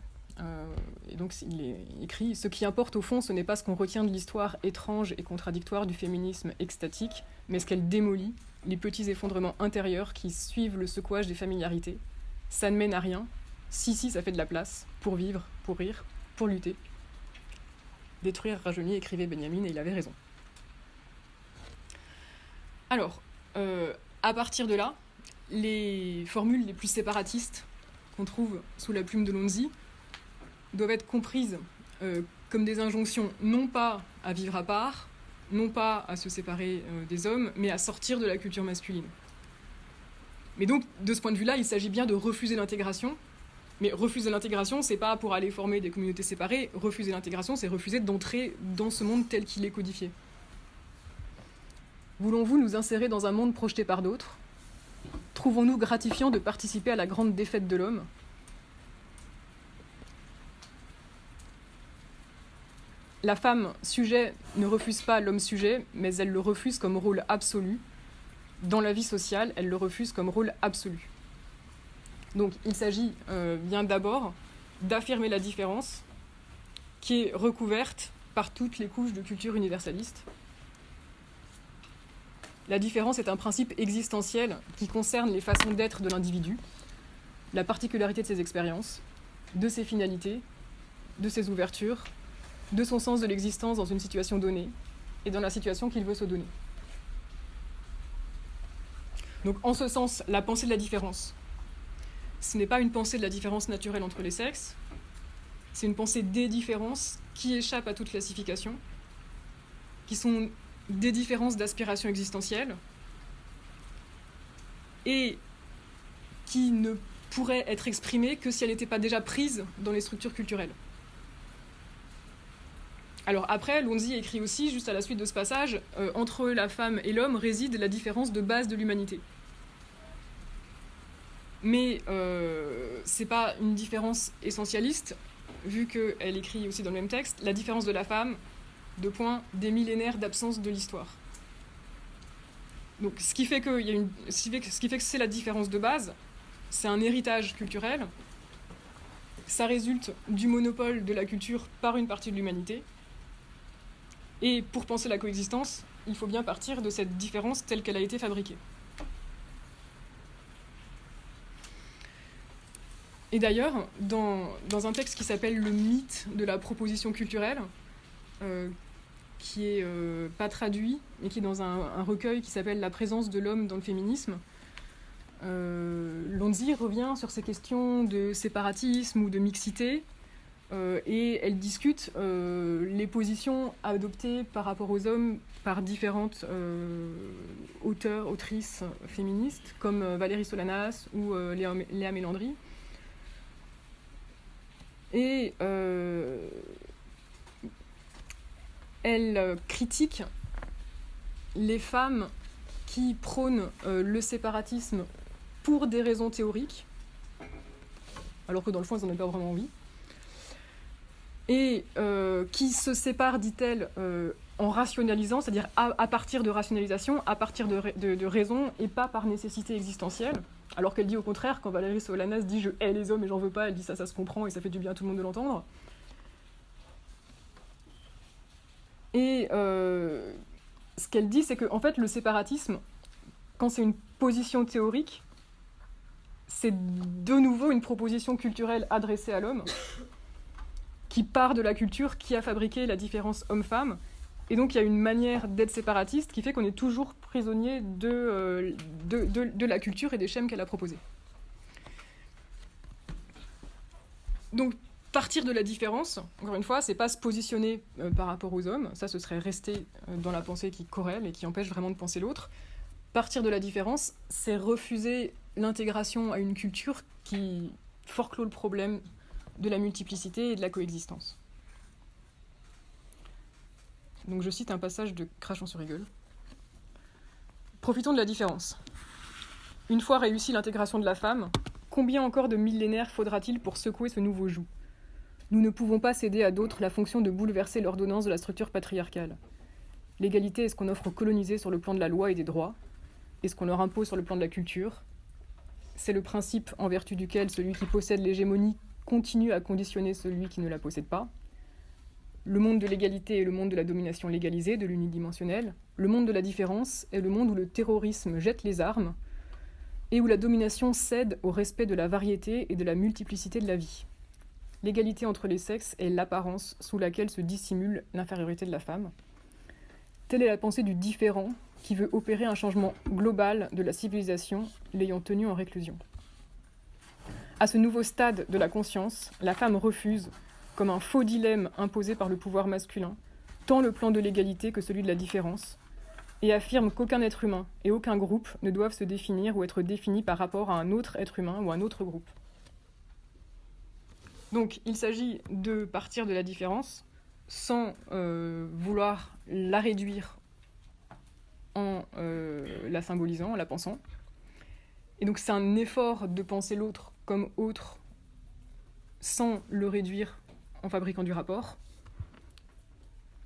Et donc il est écrit « Ce qui importe au fond, ce n'est pas ce qu'on retient de l'histoire étrange et contradictoire du féminisme extatique, mais ce qu'elle démolit, les petits effondrements intérieurs qui suivent le secouage des familiarités. Ça ne mène à rien. Si, ça fait de la place, pour vivre, pour rire, pour lutter. Détruire, rajeunir », écrivait Benjamin, et il avait raison. Alors, à partir de là, les formules les plus séparatistes qu'on trouve sous la plume de Lonzi doivent être comprises comme des injonctions non pas à vivre à part, non pas à se séparer des hommes, mais à sortir de la culture masculine. Mais donc, de ce point de vue-là, il s'agit bien de refuser l'intégration, mais refuser l'intégration, c'est pas pour aller former des communautés séparées, refuser l'intégration, c'est refuser d'entrer dans ce monde tel qu'il est codifié. Voulons-vous nous insérer dans un monde projeté par d'autres ? Trouvons-nous gratifiant de participer à la grande défaite de l'homme ? La femme sujet ne refuse pas l'homme sujet, mais elle le refuse comme rôle absolu. Dans la vie sociale, elle le refuse comme rôle absolu. Donc il s'agit bien d'abord d'affirmer la différence qui est recouverte par toutes les couches de culture universaliste. La différence est un principe existentiel qui concerne les façons d'être de l'individu, la particularité de ses expériences, de ses finalités, de ses ouvertures, de son sens de l'existence dans une situation donnée et dans la situation qu'il veut se donner. Donc en ce sens, la pensée de la différence, ce n'est pas une pensée de la différence naturelle entre les sexes, c'est une pensée des différences qui échappe à toute classification, qui sont des différences d'aspiration existentielle et qui ne pourraient être exprimées que si elle n'était pas déjà prise dans les structures culturelles. Alors après, Lonzi écrit aussi, juste à la suite de ce passage, entre la femme et l'homme réside la différence de base de l'humanité. Mais c'est pas une différence essentialiste, vu qu'elle écrit aussi dans le même texte, la différence de la femme, des millénaires d'absence de l'histoire. Donc ce qui fait que c'est la différence de base, c'est un héritage culturel, ça résulte du monopole de la culture par une partie de l'humanité, et pour penser la coexistence, il faut bien partir de cette différence telle qu'elle a été fabriquée. Et d'ailleurs, dans un texte qui s'appelle « Le mythe de la proposition culturelle », qui est pas traduit, mais qui est dans un recueil qui s'appelle « La présence de l'homme dans le féminisme », Lonzi revient sur ces questions de séparatisme ou de mixité, et elle discute les positions adoptées par rapport aux hommes par différentes auteurs, autrices féministes, comme Valérie Solanas ou Léa Mélandry. Et elle critique les femmes qui prônent le séparatisme pour des raisons théoriques, alors que dans le fond, elles n'en ont pas vraiment envie, et qui se séparent, dit-elle, en rationalisant, c'est-à-dire à partir de rationalisation, à partir de raisons, et pas par nécessité existentielle, alors qu'elle dit au contraire, quand Valérie Solanas dit « je hais les hommes et j'en veux pas », elle dit ça se comprend et ça fait du bien à tout le monde de l'entendre. Et ce qu'elle dit, c'est que en fait, le séparatisme, quand c'est une position théorique, c'est de nouveau une proposition culturelle adressée à l'homme, qui part de la culture qui a fabriqué la différence homme-femme. Et donc il y a une manière d'être séparatiste qui fait qu'on est toujours prisonnier de la culture et des schèmes qu'elle a proposés. Donc partir de la différence, encore une fois, c'est pas se positionner par rapport aux hommes, ça ce serait rester dans la pensée qui corrèle et qui empêche vraiment de penser l'autre. Partir de la différence, c'est refuser l'intégration à une culture qui forclôt le problème de la multiplicité et de la coexistence. Donc je cite un passage de Crachons sur Hegel. Profitons de la différence. Une fois réussie l'intégration de la femme, combien encore de millénaires faudra-t-il pour secouer ce nouveau joug ? Nous ne pouvons pas céder à d'autres la fonction de bouleverser l'ordonnance de la structure patriarcale. L'égalité est ce qu'on offre aux colonisés sur le plan de la loi et des droits, et ce qu'on leur impose sur le plan de la culture. C'est le principe en vertu duquel celui qui possède l'hégémonie continue à conditionner celui qui ne la possède pas. Le monde de l'égalité est le monde de la domination légalisée, de l'unidimensionnel. Le monde de la différence est le monde où le terrorisme jette les armes et où la domination cède au respect de la variété et de la multiplicité de la vie. L'égalité entre les sexes est l'apparence sous laquelle se dissimule l'infériorité de la femme. Telle est la pensée du différent qui veut opérer un changement global de la civilisation, l'ayant tenu en réclusion. À ce nouveau stade de la conscience, la femme refuse, comme un faux dilemme imposé par le pouvoir masculin, tant le plan de l'égalité que celui de la différence, et affirme qu'aucun être humain et aucun groupe ne doivent se définir ou être définis par rapport à un autre être humain ou un autre groupe. Donc il s'agit de partir de la différence sans vouloir la réduire en la symbolisant, en la pensant. Et donc c'est un effort de penser l'autre comme autre sans le réduire en fabriquant du rapport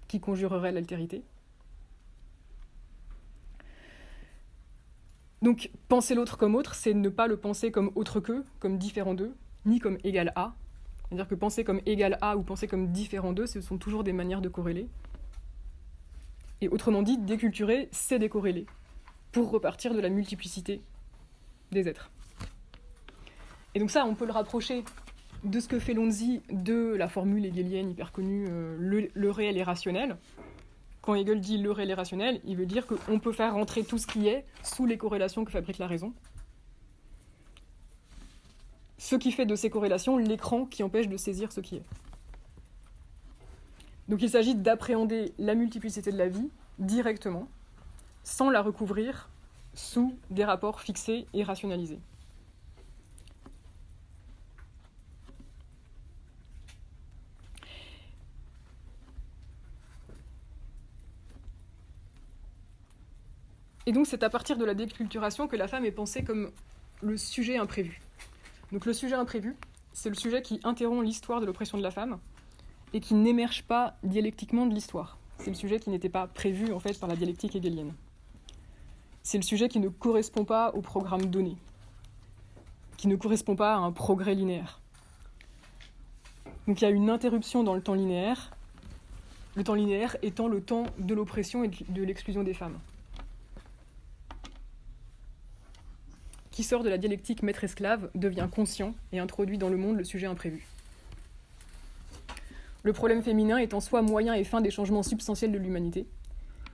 qui conjurerait l'altérité. Donc penser l'autre comme autre, c'est ne pas le penser comme autre qu'eux, comme différent d'eux, ni comme égal à. C'est-à-dire que penser comme égal à ou penser comme différent d'eux, ce sont toujours des manières de corréler. Et autrement dit, déculturer, c'est décorréler, pour repartir de la multiplicité des êtres. Et donc ça, on peut le rapprocher de ce que fait Lonzi de la formule hegelienne hyper connue, le réel est rationnel. Quand Hegel dit le réel est rationnel, il veut dire qu'on peut faire rentrer tout ce qui est sous les corrélations que fabrique la raison. Ce qui fait de ces corrélations l'écran qui empêche de saisir ce qui est. Donc il s'agit d'appréhender la multiplicité de la vie directement, sans la recouvrir sous des rapports fixés et rationalisés. Et donc c'est à partir de la déculturation que la femme est pensée comme le sujet imprévu. Donc le sujet imprévu, c'est le sujet qui interrompt l'histoire de l'oppression de la femme et qui n'émerge pas dialectiquement de l'histoire. C'est le sujet qui n'était pas prévu en fait par la dialectique hegelienne. C'est le sujet qui ne correspond pas au programme donné, qui ne correspond pas à un progrès linéaire. Donc il y a une interruption dans le temps linéaire étant le temps de l'oppression et de l'exclusion des femmes, qui sort de la dialectique maître-esclave, devient conscient et introduit dans le monde le sujet imprévu. Le problème féminin est en soi moyen et fin des changements substantiels de l'humanité.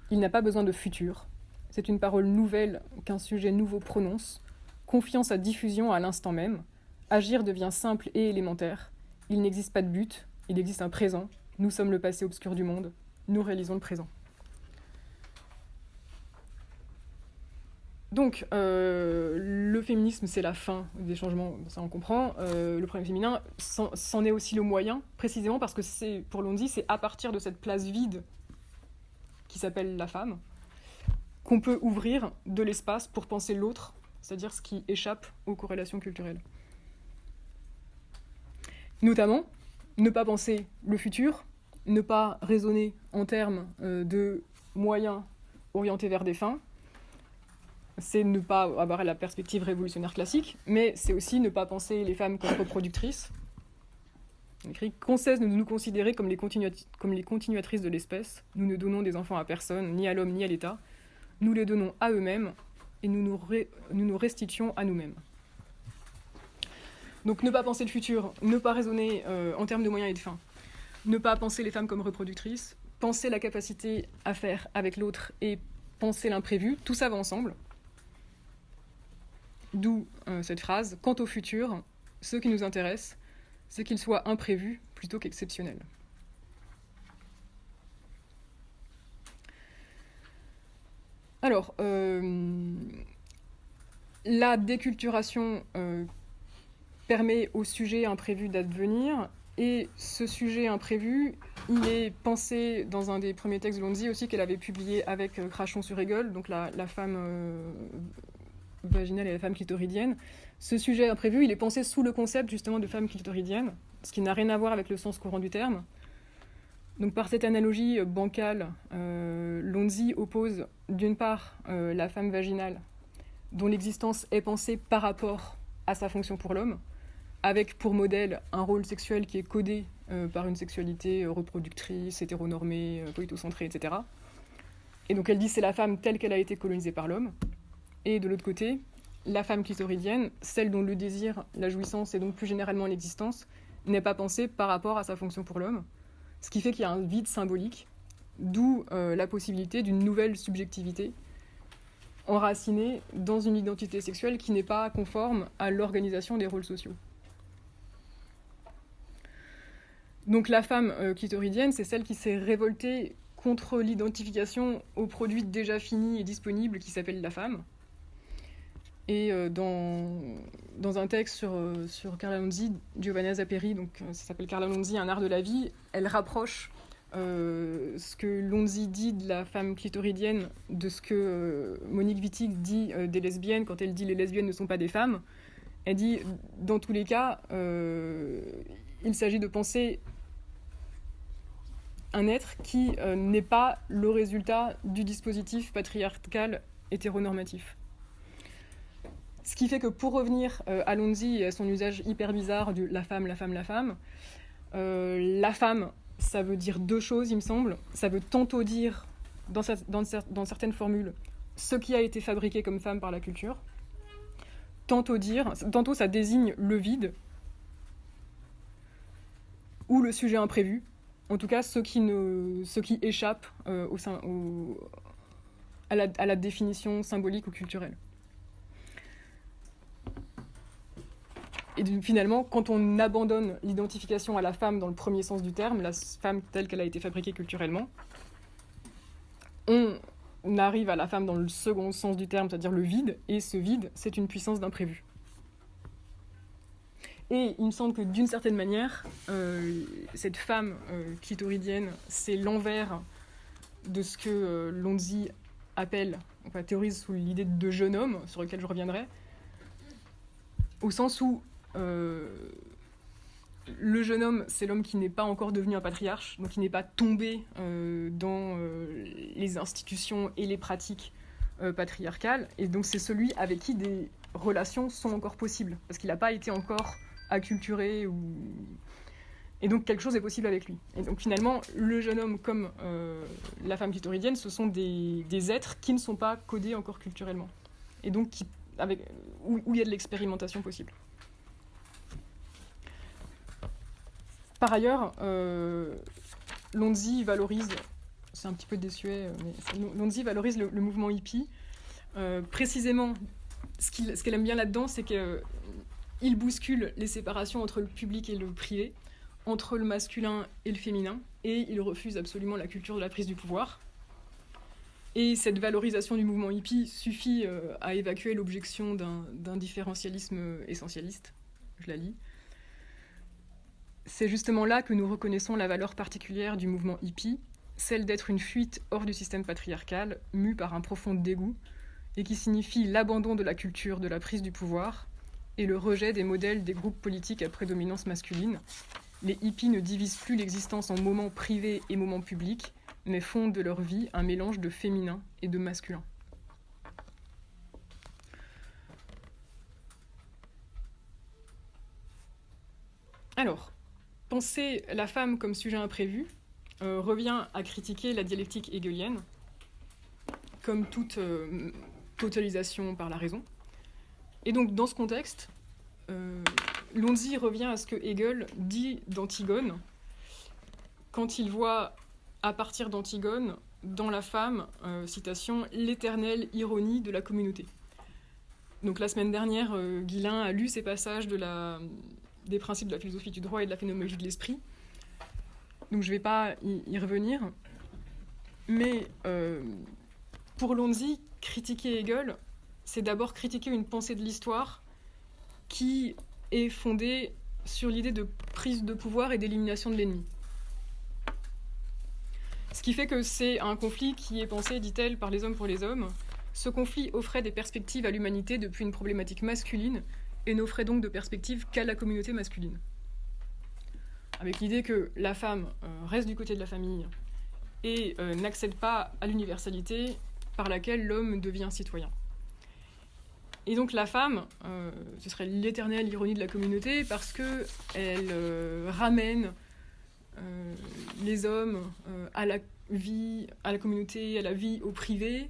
Il n'a pas besoin de futur. C'est une parole nouvelle qu'un sujet nouveau prononce, confiant sa diffusion à l'instant même. Agir devient simple et élémentaire. Il n'existe pas de but, il existe un présent. Nous sommes le passé obscur du monde. Nous réalisons le présent. Donc, le féminisme, c'est la fin des changements, ça on comprend. Le problème féminin, c'en est aussi le moyen, précisément parce que pour Lonzi, c'est à partir de cette place vide qui s'appelle la femme, qu'on peut ouvrir de l'espace pour penser l'autre, c'est-à-dire ce qui échappe aux corrélations culturelles. Notamment, ne pas penser le futur, ne pas raisonner en termes de moyens orientés vers des fins, c'est ne pas avoir la perspective révolutionnaire classique, mais c'est aussi ne pas penser les femmes comme reproductrices. On écrit qu'on cesse de nous considérer comme les continuatrices de l'espèce. Nous ne donnons des enfants à personne, ni à l'homme, ni à l'État. Nous les donnons à eux-mêmes et nous nous restituons à nous-mêmes. Donc ne pas penser le futur, ne pas raisonner en termes de moyens et de fins, ne pas penser les femmes comme reproductrices, penser la capacité à faire avec l'autre et penser l'imprévu, tout ça va ensemble. D'où cette phrase, quant au futur, ce qui nous intéresse, c'est qu'il soit imprévu plutôt qu'exceptionnel. Alors, la déculturation permet au sujet imprévu d'advenir, et ce sujet imprévu, il est pensé dans un des premiers textes de Lonzi aussi qu'elle avait publié avec Crachon sur Hegel, donc la femme vaginale et la femme clitoridienne. Ce sujet imprévu, il est pensé sous le concept justement de femme clitoridienne, ce qui n'a rien à voir avec le sens courant du terme. Donc par cette analogie bancale, Lonzi oppose d'une part la femme vaginale, dont l'existence est pensée par rapport à sa fonction pour l'homme, avec pour modèle un rôle sexuel qui est codé par une sexualité reproductrice, hétéronormée, coïtocentrée, etc. Et donc elle dit c'est la femme telle qu'elle a été colonisée par l'homme. Et de l'autre côté, la femme clitoridienne, celle dont le désir, la jouissance et donc plus généralement l'existence, n'est pas pensée par rapport à sa fonction pour l'homme. Ce qui fait qu'il y a un vide symbolique, d'où la possibilité d'une nouvelle subjectivité enracinée dans une identité sexuelle qui n'est pas conforme à l'organisation des rôles sociaux. Donc la femme clitoridienne, c'est celle qui s'est révoltée contre l'identification au produit déjà fini et disponible qui s'appelle la femme. Et dans un texte sur Carla Lonzi, Giovanna Zapperi, donc ça s'appelle Carla Lonzi, un art de la vie, elle rapproche ce que Lonzi dit de la femme clitoridienne de ce que Monique Wittig dit des lesbiennes quand elle dit les lesbiennes ne sont pas des femmes. Elle dit dans tous les cas, il s'agit de penser un être qui n'est pas le résultat du dispositif patriarcal hétéronormatif. Ce qui fait que pour revenir à Lonzi et à son usage hyper bizarre de la femme, la femme, ça veut dire deux choses, il me semble. Ça veut tantôt dire, dans certaines formules, ce qui a été fabriqué comme femme par la culture. Tantôt ça désigne le vide ou le sujet imprévu. En tout cas, ce qui échappe à la définition symbolique ou culturelle. Et finalement, quand on abandonne l'identification à la femme dans le premier sens du terme, la femme telle qu'elle a été fabriquée culturellement, on arrive à la femme dans le second sens du terme, c'est-à-dire le vide, et ce vide, c'est une puissance d'imprévu. Et il me semble que d'une certaine manière, cette femme clitoridienne, c'est l'envers de ce que Lonzi théorise sous l'idée de jeune homme, sur lequel je reviendrai, au sens où le jeune homme, c'est l'homme qui n'est pas encore devenu un patriarche, donc qui n'est pas tombé dans les institutions et les pratiques patriarcales, et donc c'est celui avec qui des relations sont encore possibles, parce qu'il n'a pas été encore acculturé, et donc quelque chose est possible avec lui. Et donc finalement, le jeune homme comme la femme clitoridienne, ce sont des êtres qui ne sont pas codés encore culturellement, et donc où il y a de l'expérimentation possible. Par ailleurs, Lonzi valorise, c'est un petit peu désuet, mais Lonzi valorise le mouvement hippie, précisément ce qu'elle aime bien là-dedans, c'est qu'il bouscule les séparations entre le public et le privé, entre le masculin et le féminin, et il refuse absolument la culture de la prise du pouvoir. Et cette valorisation du mouvement hippie suffit à évacuer l'objection d'un différentialisme essentialiste. Je la lis. C'est justement là que nous reconnaissons la valeur particulière du mouvement hippie, celle d'être une fuite hors du système patriarcal, mue par un profond dégoût, et qui signifie l'abandon de la culture de la prise du pouvoir et le rejet des modèles des groupes politiques à prédominance masculine. Les hippies ne divisent plus l'existence en moments privés et moments publics, mais font de leur vie un mélange de féminin et de masculin. Alors, penser la femme comme sujet imprévu revient à critiquer la dialectique hegelienne, comme toute totalisation par la raison. Et donc, dans ce contexte, Lonzi revient à ce que Hegel dit d'Antigone, quand il voit, à partir d'Antigone, dans la femme, citation, l'éternelle ironie de la communauté. Donc la semaine dernière, Guillain a lu ces passages des principes de la philosophie du droit et de la phénoménologie de l'esprit. Donc je ne vais pas y revenir. Mais pour Lonzi, critiquer Hegel, c'est d'abord critiquer une pensée de l'histoire qui est fondée sur l'idée de prise de pouvoir et d'élimination de l'ennemi. Ce qui fait que c'est un conflit qui est pensé, dit-elle, par les hommes pour les hommes. Ce conflit offrait des perspectives à l'humanité depuis une problématique masculine et n'offrait donc de perspectives qu'à la communauté masculine. Avec l'idée que la femme reste du côté de la famille et n'accède pas à l'universalité par laquelle l'homme devient citoyen. Et donc la femme, ce serait l'éternelle ironie de la communauté parce qu'elle ramène les hommes à la vie, à la communauté, à la vie au privé,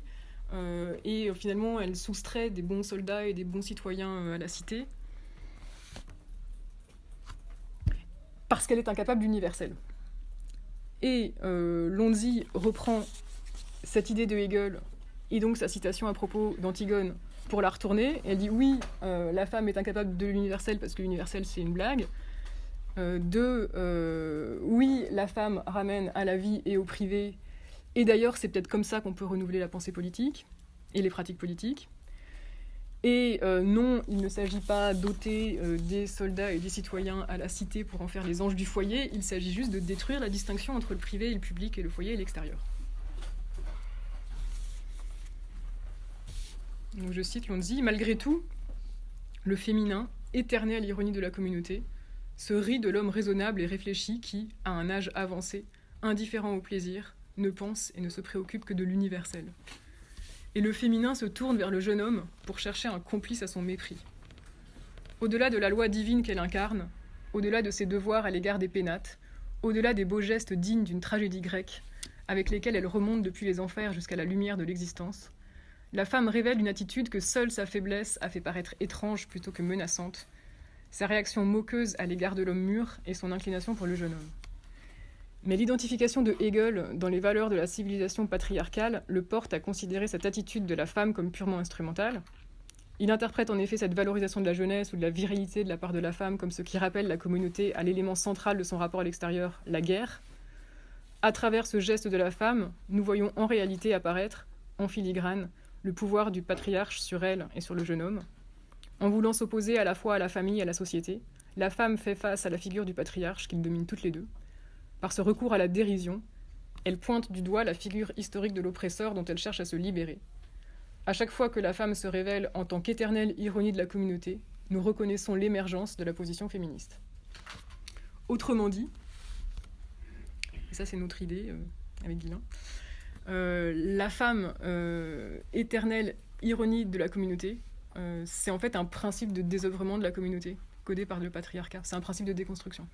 et finalement elle soustrait des bons soldats et des bons citoyens à la cité, parce qu'elle est incapable d'universel. Et Lonzi reprend cette idée de Hegel, et donc sa citation à propos d'Antigone, pour la retourner. Elle dit oui, la femme est incapable de l'universel parce que l'universel c'est une blague. Oui, la femme ramène à la vie et au privé, et d'ailleurs c'est peut-être comme ça qu'on peut renouveler la pensée politique et les pratiques politiques. Et non, il ne s'agit pas d'ôter des soldats et des citoyens à la cité pour en faire les anges du foyer, il s'agit juste de détruire la distinction entre le privé et le public, et le foyer et l'extérieur. Donc je cite Lonzi, « Malgré tout, le féminin, éternelle ironie de la communauté, se rit de l'homme raisonnable et réfléchi qui, à un âge avancé, indifférent au plaisir, ne pense et ne se préoccupe que de l'universel. Et le féminin se tourne vers le jeune homme pour chercher un complice à son mépris. Au-delà de la loi divine qu'elle incarne, au-delà de ses devoirs à l'égard des pénates, au-delà des beaux gestes dignes d'une tragédie grecque, avec lesquels elle remonte depuis les enfers jusqu'à la lumière de l'existence, la femme révèle une attitude que seule sa faiblesse a fait paraître étrange plutôt que menaçante, sa réaction moqueuse à l'égard de l'homme mûr et son inclination pour le jeune homme. Mais l'identification de Hegel dans les valeurs de la civilisation patriarcale le porte à considérer cette attitude de la femme comme purement instrumentale. Il interprète en effet cette valorisation de la jeunesse ou de la virilité de la part de la femme comme ce qui rappelle la communauté à l'élément central de son rapport à l'extérieur, la guerre. À travers ce geste de la femme, nous voyons en réalité apparaître, en filigrane, le pouvoir du patriarche sur elle et sur le jeune homme. En voulant s'opposer à la fois à la famille et à la société, la femme fait face à la figure du patriarche qu'il domine toutes les deux. Par ce recours à la dérision, elle pointe du doigt la figure historique de l'oppresseur dont elle cherche à se libérer. À chaque fois que la femme se révèle en tant qu'éternelle ironie de la communauté, nous reconnaissons l'émergence de la position féministe. Autrement dit, et ça c'est notre idée avec Guillain, la femme éternelle ironie de la communauté, c'est en fait un principe de désœuvrement de la communauté, codé par le patriarcat. C'est un principe de déconstruction.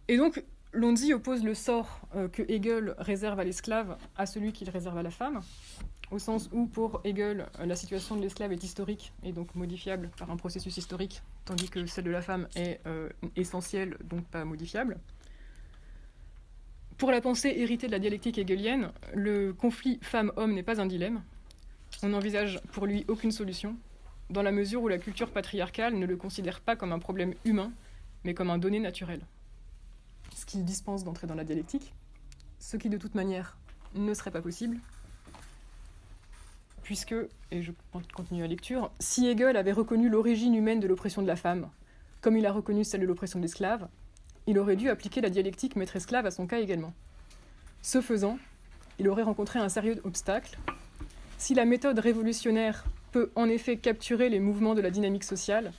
Et donc, Lonzi oppose le sort que Hegel réserve à l'esclave à celui qu'il réserve à la femme, au sens où, pour Hegel, la situation de l'esclave est historique et donc modifiable par un processus historique, tandis que celle de la femme est essentielle, donc pas modifiable. Pour la pensée héritée de la dialectique hegelienne, le conflit femme-homme n'est pas un dilemme. On n'envisage pour lui aucune solution, dans la mesure où la culture patriarcale ne le considère pas comme un problème humain, mais comme un donné naturel. Ce qui le dispense d'entrer dans la dialectique, ce qui de toute manière ne serait pas possible, puisque, et je continue la lecture, si Hegel avait reconnu l'origine humaine de l'oppression de la femme, comme il a reconnu celle de l'oppression de l'esclave, il aurait dû appliquer la dialectique maître-esclave à son cas également. Ce faisant, il aurait rencontré un sérieux obstacle. Si la méthode révolutionnaire peut en effet capturer les mouvements de la dynamique sociale,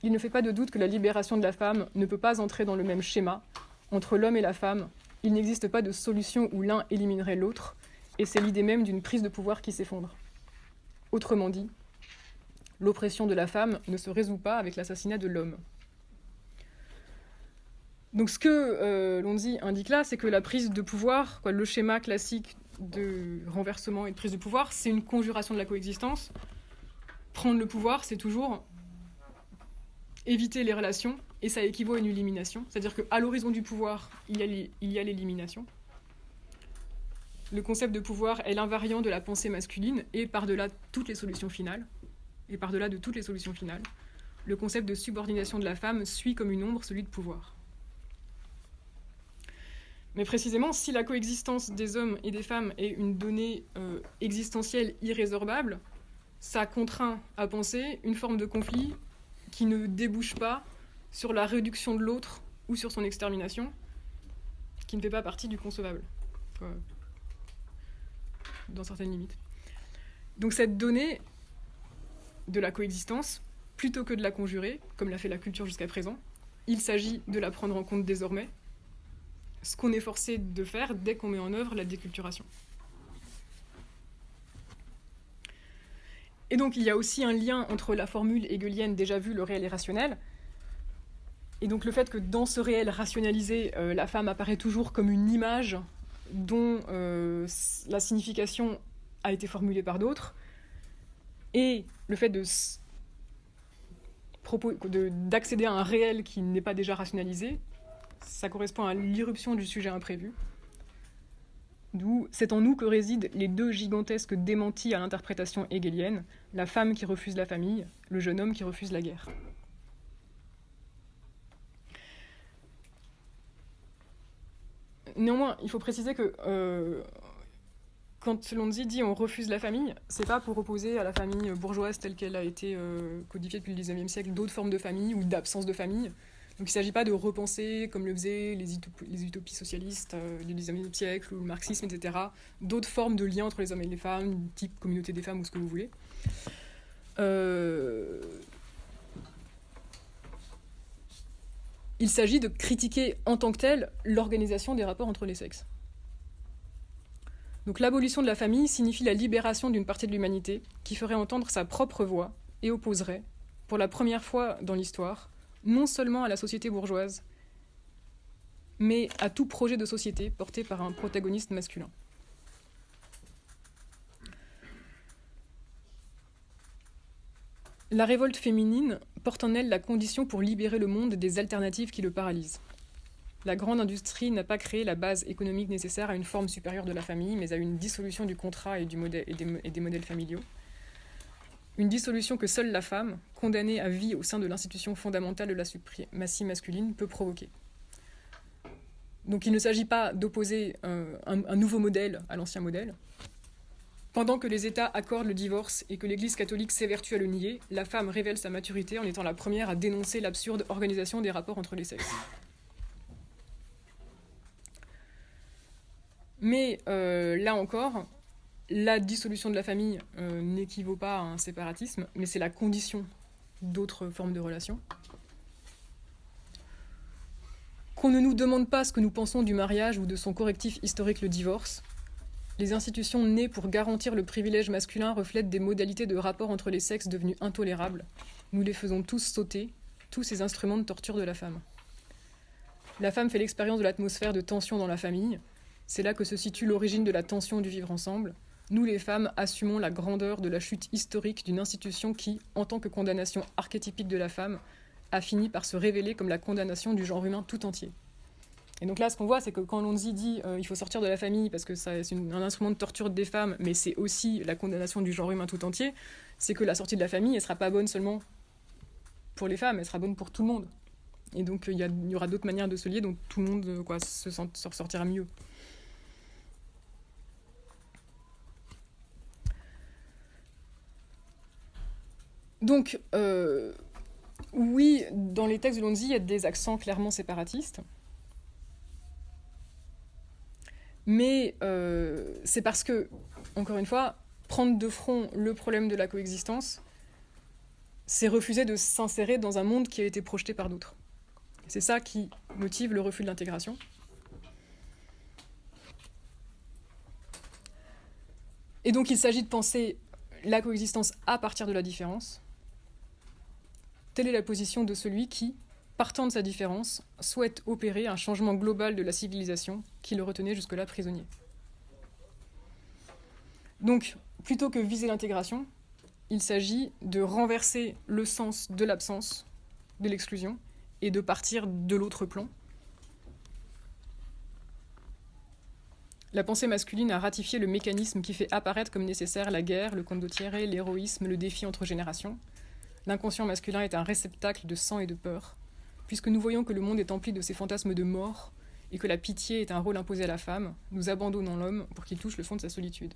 il ne fait pas de doute que la libération de la femme ne peut pas entrer dans le même schéma. Entre l'homme et la femme, il n'existe pas de solution où l'un éliminerait l'autre, et c'est l'idée même d'une prise de pouvoir qui s'effondre. Autrement dit, l'oppression de la femme ne se résout pas avec l'assassinat de l'homme. Donc ce que Lonzi indique là, c'est que la prise de pouvoir, le schéma classique de renversement et de prise de pouvoir, c'est une conjuration de la coexistence. Prendre le pouvoir, c'est toujours éviter les relations, et ça équivaut à une élimination. C'est-à-dire qu'à l'horizon du pouvoir, il y a l'élimination. Le concept de pouvoir est l'invariant de la pensée masculine, et par-delà toutes les solutions finales, le concept de subordination de la femme suit comme une ombre celui de pouvoir. Mais précisément, si la coexistence des hommes et des femmes est une donnée existentielle irrésorbable, ça contraint à penser une forme de conflit qui ne débouche pas sur la réduction de l'autre ou sur son extermination, qui ne fait pas partie du concevable, dans certaines limites. Donc cette donnée de la coexistence, plutôt que de la conjurer, comme l'a fait la culture jusqu'à présent, il s'agit de la prendre en compte désormais, ce qu'on est forcé de faire dès qu'on met en œuvre la déculturation. Et donc il y a aussi un lien entre la formule hegelienne déjà vue, le réel et rationnel, et donc le fait que dans ce réel rationalisé, la femme apparaît toujours comme une image dont la signification a été formulée par d'autres, et le fait d'accéder à un réel qui n'est pas déjà rationalisé, ça correspond à l'irruption du sujet imprévu. D'où c'est en nous que résident les deux gigantesques démentis à l'interprétation hegelienne, la femme qui refuse la famille, le jeune homme qui refuse la guerre. Néanmoins, il faut préciser que quand Lonzi dit on refuse la famille, c'est pas pour opposer à la famille bourgeoise telle qu'elle a été codifiée depuis le XIXe siècle d'autres formes de famille ou d'absence de famille. Donc il ne s'agit pas de repenser, comme le faisaient les utopies socialistes du XIXe siècle, ou le marxisme, etc., d'autres formes de liens entre les hommes et les femmes, type communauté des femmes ou ce que vous voulez. Il s'agit de critiquer en tant que telle l'organisation des rapports entre les sexes. Donc l'abolition de la famille signifie la libération d'une partie de l'humanité qui ferait entendre sa propre voix et opposerait, pour la première fois dans l'histoire, non seulement à la société bourgeoise, mais à tout projet de société porté par un protagoniste masculin. La révolte féminine porte en elle la condition pour libérer le monde des alternatives qui le paralysent. La grande industrie n'a pas créé la base économique nécessaire à une forme supérieure de la famille, mais à une dissolution du contrat et des modèles familiaux. Une dissolution que seule la femme, condamnée à vie au sein de l'institution fondamentale de la suprématie masculine, peut provoquer. Donc il ne s'agit pas d'opposer un nouveau modèle à l'ancien modèle. Pendant que les États accordent le divorce et que l'Église catholique s'évertue à le nier, la femme révèle sa maturité en étant la première à dénoncer l'absurde organisation des rapports entre les sexes. Mais là encore, la dissolution de la famille n'équivaut pas à un séparatisme, mais c'est la condition d'autres formes de relations. Qu'on ne nous demande pas ce que nous pensons du mariage ou de son correctif historique, le divorce. Les institutions nées pour garantir le privilège masculin reflètent des modalités de rapport entre les sexes devenues intolérables. Nous les faisons tous sauter, tous ces instruments de torture de la femme. La femme fait l'expérience de l'atmosphère de tension dans la famille. C'est là que se situe l'origine de la tension du vivre ensemble. Nous, les femmes, assumons la grandeur de la chute historique d'une institution qui, en tant que condamnation archétypique de la femme, a fini par se révéler comme la condamnation du genre humain tout entier. Et donc là, ce qu'on voit, c'est que quand Lonzi dit il faut sortir de la famille parce que c'est un instrument de torture des femmes, mais c'est aussi la condamnation du genre humain tout entier, c'est que la sortie de la famille, elle sera pas bonne seulement pour les femmes, elle sera bonne pour tout le monde. Et donc il y aura d'autres manières de se lier, donc tout le monde se ressortira mieux. Donc, oui, dans les textes de Lonzi, il y a des accents clairement séparatistes. Mais c'est parce que, encore une fois, prendre de front le problème de la coexistence, c'est refuser de s'insérer dans un monde qui a été projeté par d'autres. C'est ça qui motive le refus de l'intégration. Et donc il s'agit de penser la coexistence à partir de la différence. Telle est la position de celui qui, partant de sa différence, souhaite opérer un changement global de la civilisation qui le retenait jusque-là prisonnier. Donc, plutôt que viser l'intégration, il s'agit de renverser le sens de l'absence, de l'exclusion, et de partir de l'autre plan. La pensée masculine a ratifié le mécanisme qui fait apparaître comme nécessaire la guerre, le condottiere, l'héroïsme, le défi entre générations. L'inconscient masculin est un réceptacle de sang et de peur, puisque nous voyons que le monde est empli de ces fantasmes de mort et que la pitié est un rôle imposé à la femme, nous abandonnons l'homme pour qu'il touche le fond de sa solitude.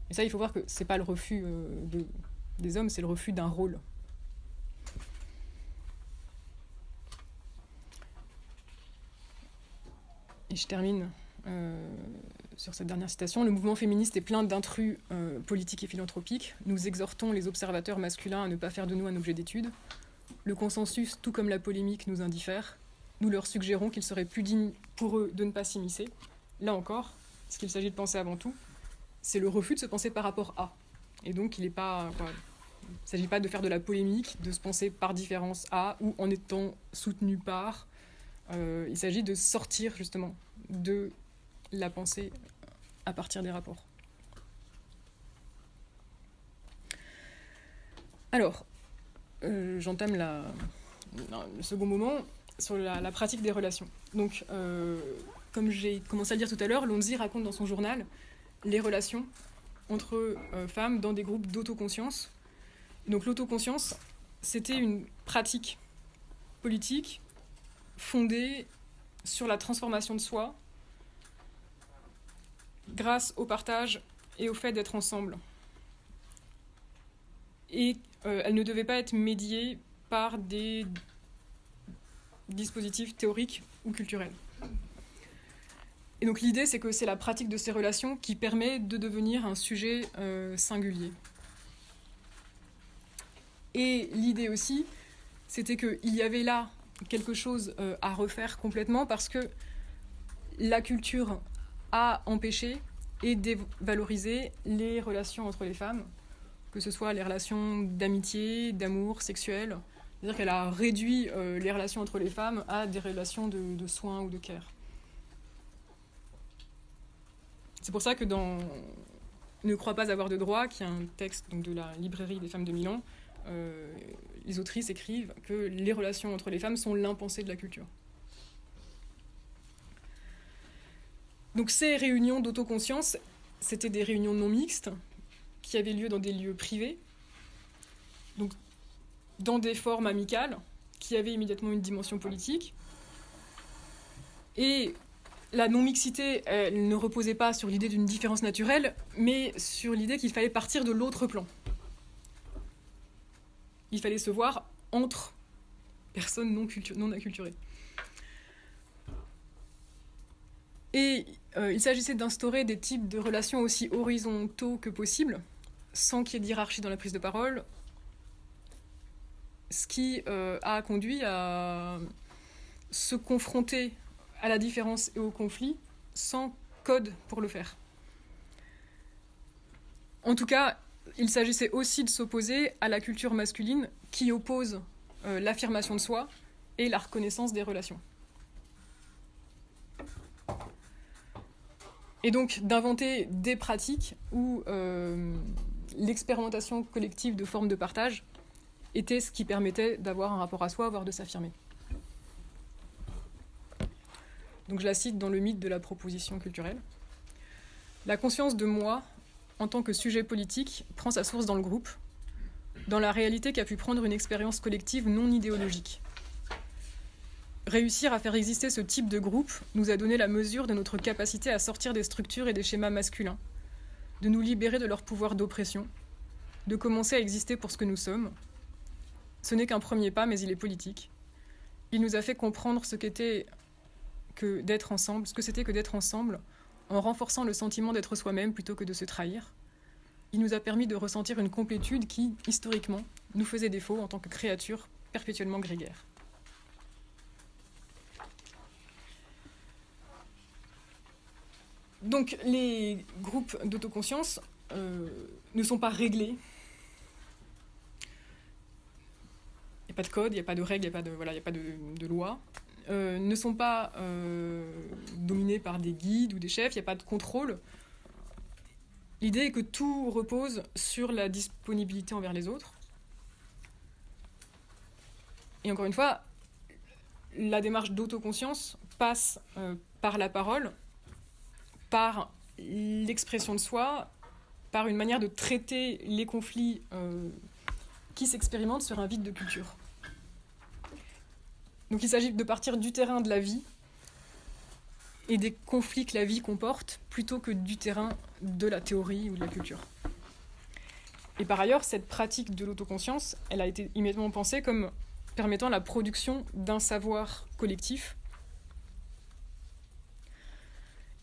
Et ça, il faut voir que c'est pas le refus des hommes, c'est le refus d'un rôle. Et je termine sur cette dernière citation. Le mouvement féministe est plein d'intrus politiques et philanthropiques. Nous exhortons les observateurs masculins à ne pas faire de nous un objet d'étude. Le consensus, tout comme la polémique, nous indiffère. Nous leur suggérons qu'il serait plus digne pour eux de ne pas s'immiscer. Là encore, ce qu'il s'agit de penser avant tout, c'est le refus de se penser par rapport à. Et donc, il ne s'agit pas de faire de la polémique, de se penser par différence à ou en étant soutenu par. Il s'agit de sortir justement de la pensée à partir des rapports. Alors, j'entame le second moment sur la pratique des relations. Donc, comme j'ai commencé à le dire tout à l'heure, Lonzi raconte dans son journal les relations entre femmes dans des groupes d'autoconscience. Donc l'autoconscience, c'était une pratique politique fondée sur la transformation de soi grâce au partage et au fait d'être ensemble. Et elle ne devait pas être médiée par des dispositifs théoriques ou culturels. Et donc l'idée, c'est que c'est la pratique de ces relations qui permet de devenir un sujet singulier. Et l'idée aussi, c'était qu'il y avait là quelque chose à refaire complètement parce que la culture a empêché et dévalorisé les relations entre les femmes, que ce soit les relations d'amitié, d'amour, sexuelles. C'est-à-dire qu'elle a réduit les relations entre les femmes à des relations de soins ou de care. C'est pour ça que dans Ne crois pas avoir de droit, qui est un texte donc, de la librairie des femmes de Milan, les autrices écrivent que les relations entre les femmes sont l'impensé de la culture. Donc ces réunions d'autoconscience, c'était des réunions non mixtes qui avaient lieu dans des lieux privés, donc dans des formes amicales qui avaient immédiatement une dimension politique. Et la non-mixité, elle ne reposait pas sur l'idée d'une différence naturelle, mais sur l'idée qu'il fallait partir de l'autre plan. Il fallait se voir entre personnes non acculturées. Et il s'agissait d'instaurer des types de relations aussi horizontaux que possible, sans qu'il y ait d'hierarchie dans la prise de parole, ce qui a conduit à se confronter à la différence et au conflit sans code pour le faire. En tout cas, il s'agissait aussi de s'opposer à la culture masculine qui oppose l'affirmation de soi et la reconnaissance des relations. Et donc d'inventer des pratiques où l'expérimentation collective de formes de partage était ce qui permettait d'avoir un rapport à soi, voire de s'affirmer. Donc je la cite dans le mythe de la proposition culturelle. La conscience de moi, en tant que sujet politique, prend sa source dans le groupe, dans la réalité qu'a pu prendre une expérience collective non idéologique. Réussir à faire exister ce type de groupe nous a donné la mesure de notre capacité à sortir des structures et des schémas masculins, de nous libérer de leur pouvoir d'oppression, de commencer à exister pour ce que nous sommes. Ce n'est qu'un premier pas, mais il est politique. Il nous a fait comprendre ce que c'était que d'être ensemble, en renforçant le sentiment d'être soi-même plutôt que de se trahir. Il nous a permis de ressentir une complétude qui, historiquement, nous faisait défaut en tant que créatures perpétuellement grégaires. Donc, les groupes d'autoconscience ne sont pas réglés. Il n'y a pas de code, il n'y a pas de règles, il n'y a pas de loi. Ne sont pas dominés par des guides ou des chefs, il n'y a pas de contrôle. L'idée est que tout repose sur la disponibilité envers les autres. Et encore une fois, la démarche d'autoconscience passe par la parole, par l'expression de soi, par une manière de traiter les conflits qui s'expérimentent sur un vide de culture. Donc il s'agit de partir du terrain de la vie et des conflits que la vie comporte, plutôt que du terrain de la théorie ou de la culture. Et par ailleurs, cette pratique de l'autoconscience, elle a été immédiatement pensée comme permettant la production d'un savoir collectif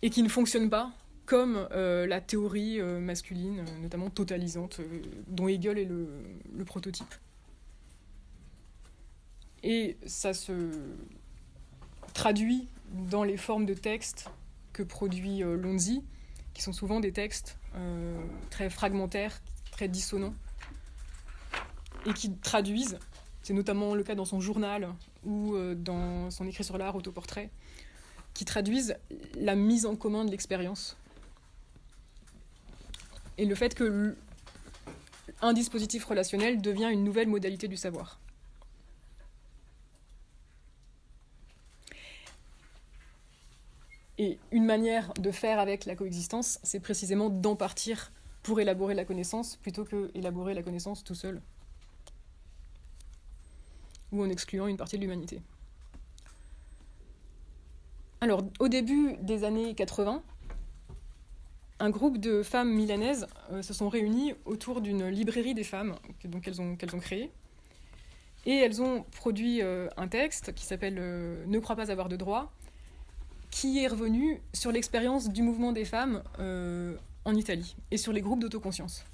et qui ne fonctionne pas comme la théorie masculine, notamment totalisante, dont Hegel est le prototype. Et ça se traduit dans les formes de textes que produit Lonzi, qui sont souvent des textes très fragmentaires, très dissonants, et qui traduisent, c'est notamment le cas dans son journal ou dans son écrit sur l'art, autoportrait, qui traduisent la mise en commun de l'expérience. Et le fait que un dispositif relationnel devient une nouvelle modalité du savoir. Et une manière de faire avec la coexistence, c'est précisément d'en partir pour élaborer la connaissance, plutôt que élaborer la connaissance tout seul, ou en excluant une partie de l'humanité. Alors, au début des années 80, un groupe de femmes milanaises se sont réunies autour d'une librairie des femmes qu'elles ont créée. Et elles ont produit un texte qui s'appelle « Ne crois pas avoir de droit », qui est revenu sur l'expérience du mouvement des femmes en Italie et sur les groupes d'autoconscience.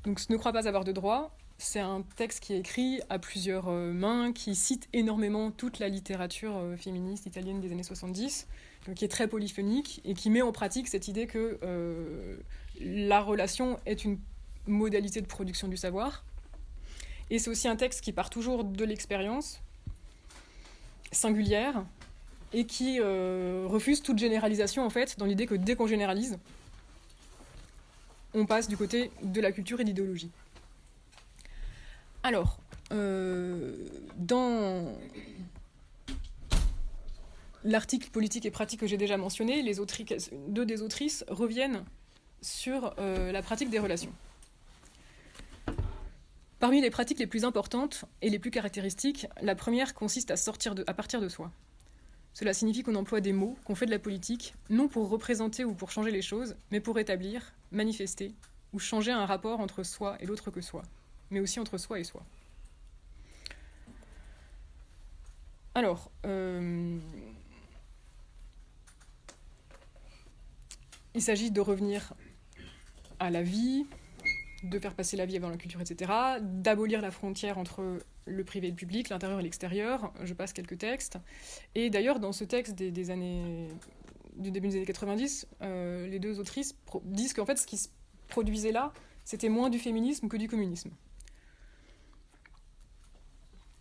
Donc « Ne crois pas avoir de droit », c'est un texte qui est écrit à plusieurs mains, qui cite énormément toute la littérature féministe italienne des années 70, donc qui est très polyphonique et qui met en pratique cette idée que la relation est une modalité de production du savoir. Et c'est aussi un texte qui part toujours de l'expérience singulière et qui refuse toute généralisation, en fait, dans l'idée que dès qu'on généralise, on passe du côté de la culture et de l'idéologie. Alors, dans l'article politique et pratique que j'ai déjà mentionné, deux des autrices reviennent sur la pratique des relations. Parmi les pratiques les plus importantes et les plus caractéristiques, la première consiste à partir de soi. Cela signifie qu'on emploie des mots, qu'on fait de la politique, non pour représenter ou pour changer les choses, mais pour établir, manifester ou changer un rapport entre soi et l'autre que soi, mais aussi entre soi et soi. Alors, il s'agit de revenir à la vie, de faire passer la vie avant la culture, etc., d'abolir la frontière entre le privé et le public, l'intérieur et l'extérieur. Je passe quelques textes. Et d'ailleurs, dans ce texte du début des années 90, les deux autrices disent qu'en fait, ce qui se produisait là, c'était moins du féminisme que du communisme.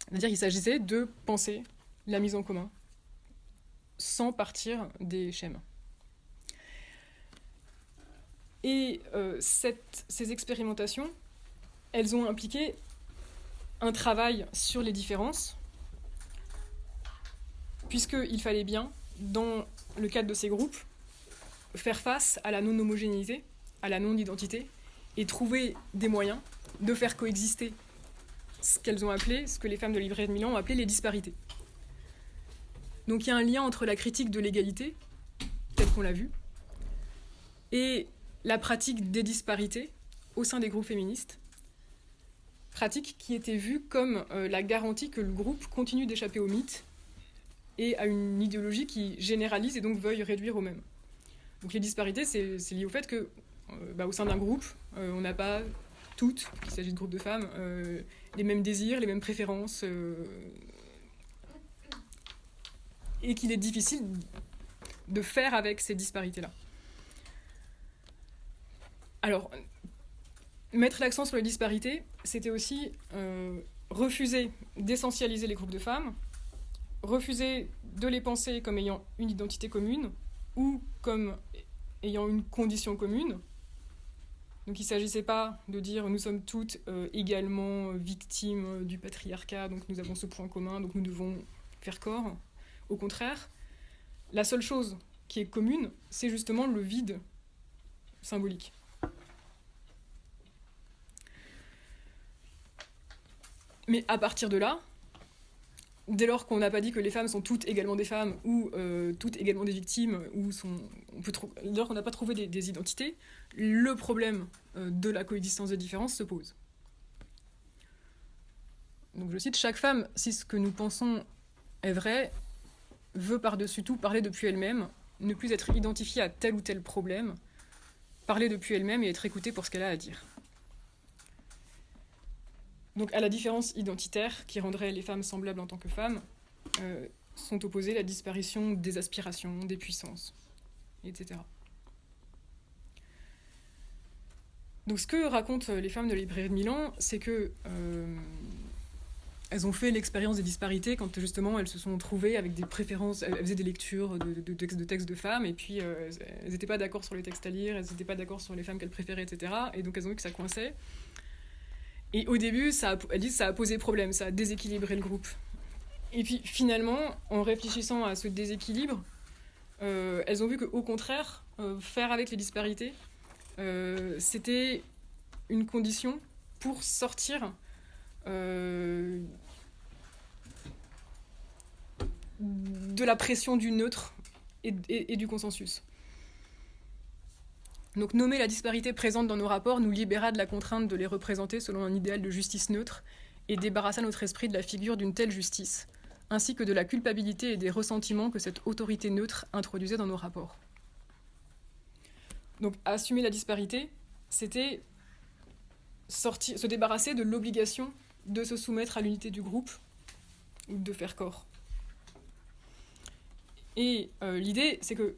C'est-à-dire qu'il s'agissait de penser la mise en commun sans partir des schèmes. Et ces expérimentations, elles ont impliqué un travail sur les différences, puisqu'il fallait bien dans le cadre de ces groupes, faire face à la non-homogénéité, à la non-identité, et trouver des moyens de faire coexister ce que les femmes de la librairie de Milan ont appelé les disparités. Donc il y a un lien entre la critique de l'égalité, telle qu'on l'a vu, et la pratique des disparités au sein des groupes féministes, pratique qui était vue comme la garantie que le groupe continue d'échapper au mythe et à une idéologie qui généralise et donc veuille réduire au même. Donc les disparités, c'est lié au fait que au sein d'un groupe, on n'a pas toutes, qu'il s'agit de groupes de femmes, les mêmes désirs, les mêmes préférences, et qu'il est difficile de faire avec ces disparités-là. Alors, mettre l'accent sur les disparités, c'était aussi refuser d'essentialiser les groupes de femmes, refuser de les penser comme ayant une identité commune ou comme ayant une condition commune. Donc il ne s'agissait pas de dire nous sommes toutes également victimes du patriarcat, donc nous avons ce point commun, donc nous devons faire corps. Au contraire, la seule chose qui est commune, c'est justement le vide symbolique. Mais à partir de là, dès lors qu'on n'a pas dit que les femmes sont toutes également des femmes ou toutes également des victimes, dès lors qu'on n'a pas trouvé des identités, le problème de la coexistence des différences se pose. Donc je cite, « Chaque femme, si ce que nous pensons est vrai, veut par-dessus tout parler depuis elle-même, ne plus être identifiée à tel ou tel problème, parler depuis elle-même et être écoutée pour ce qu'elle a à dire. » Donc à la différence identitaire qui rendrait les femmes semblables en tant que femmes, sont opposées la disparition des aspirations, des puissances, etc. Donc ce que racontent les femmes de la librairie de Milan, c'est que elles ont fait l'expérience des disparités quand justement elles se sont trouvées avec des préférences, elles faisaient des lectures de textes de femmes, et puis elles n'étaient pas d'accord sur les textes à lire, elles n'étaient pas d'accord sur les femmes qu'elles préféraient, etc. Et donc elles ont vu que ça coinçait. Et au début, elles disent que ça a posé problème, ça a déséquilibré le groupe. Et puis finalement, en réfléchissant à ce déséquilibre, elles ont vu qu'au contraire, faire avec les disparités, c'était une condition pour sortir de la pression du neutre et du consensus. Donc nommer la disparité présente dans nos rapports nous libéra de la contrainte de les représenter selon un idéal de justice neutre et débarrassa notre esprit de la figure d'une telle justice, ainsi que de la culpabilité et des ressentiments que cette autorité neutre introduisait dans nos rapports. Donc assumer la disparité, c'était se débarrasser de l'obligation de se soumettre à l'unité du groupe ou de faire corps. Et l'idée, c'est que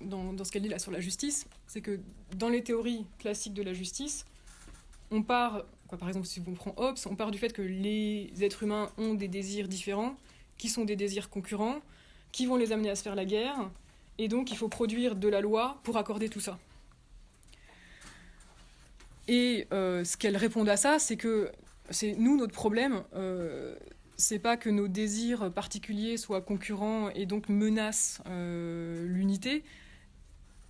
dans ce qu'elle dit là sur la justice, c'est que dans les théories classiques de la justice, on part, par exemple si on prend Hobbes, on part du fait que les êtres humains ont des désirs différents, qui sont des désirs concurrents, qui vont les amener à se faire la guerre, et donc il faut produire de la loi pour accorder tout ça. Et ce qu'elle répond à ça, c'est que notre problème, c'est pas que nos désirs particuliers soient concurrents et donc menacent l'unité,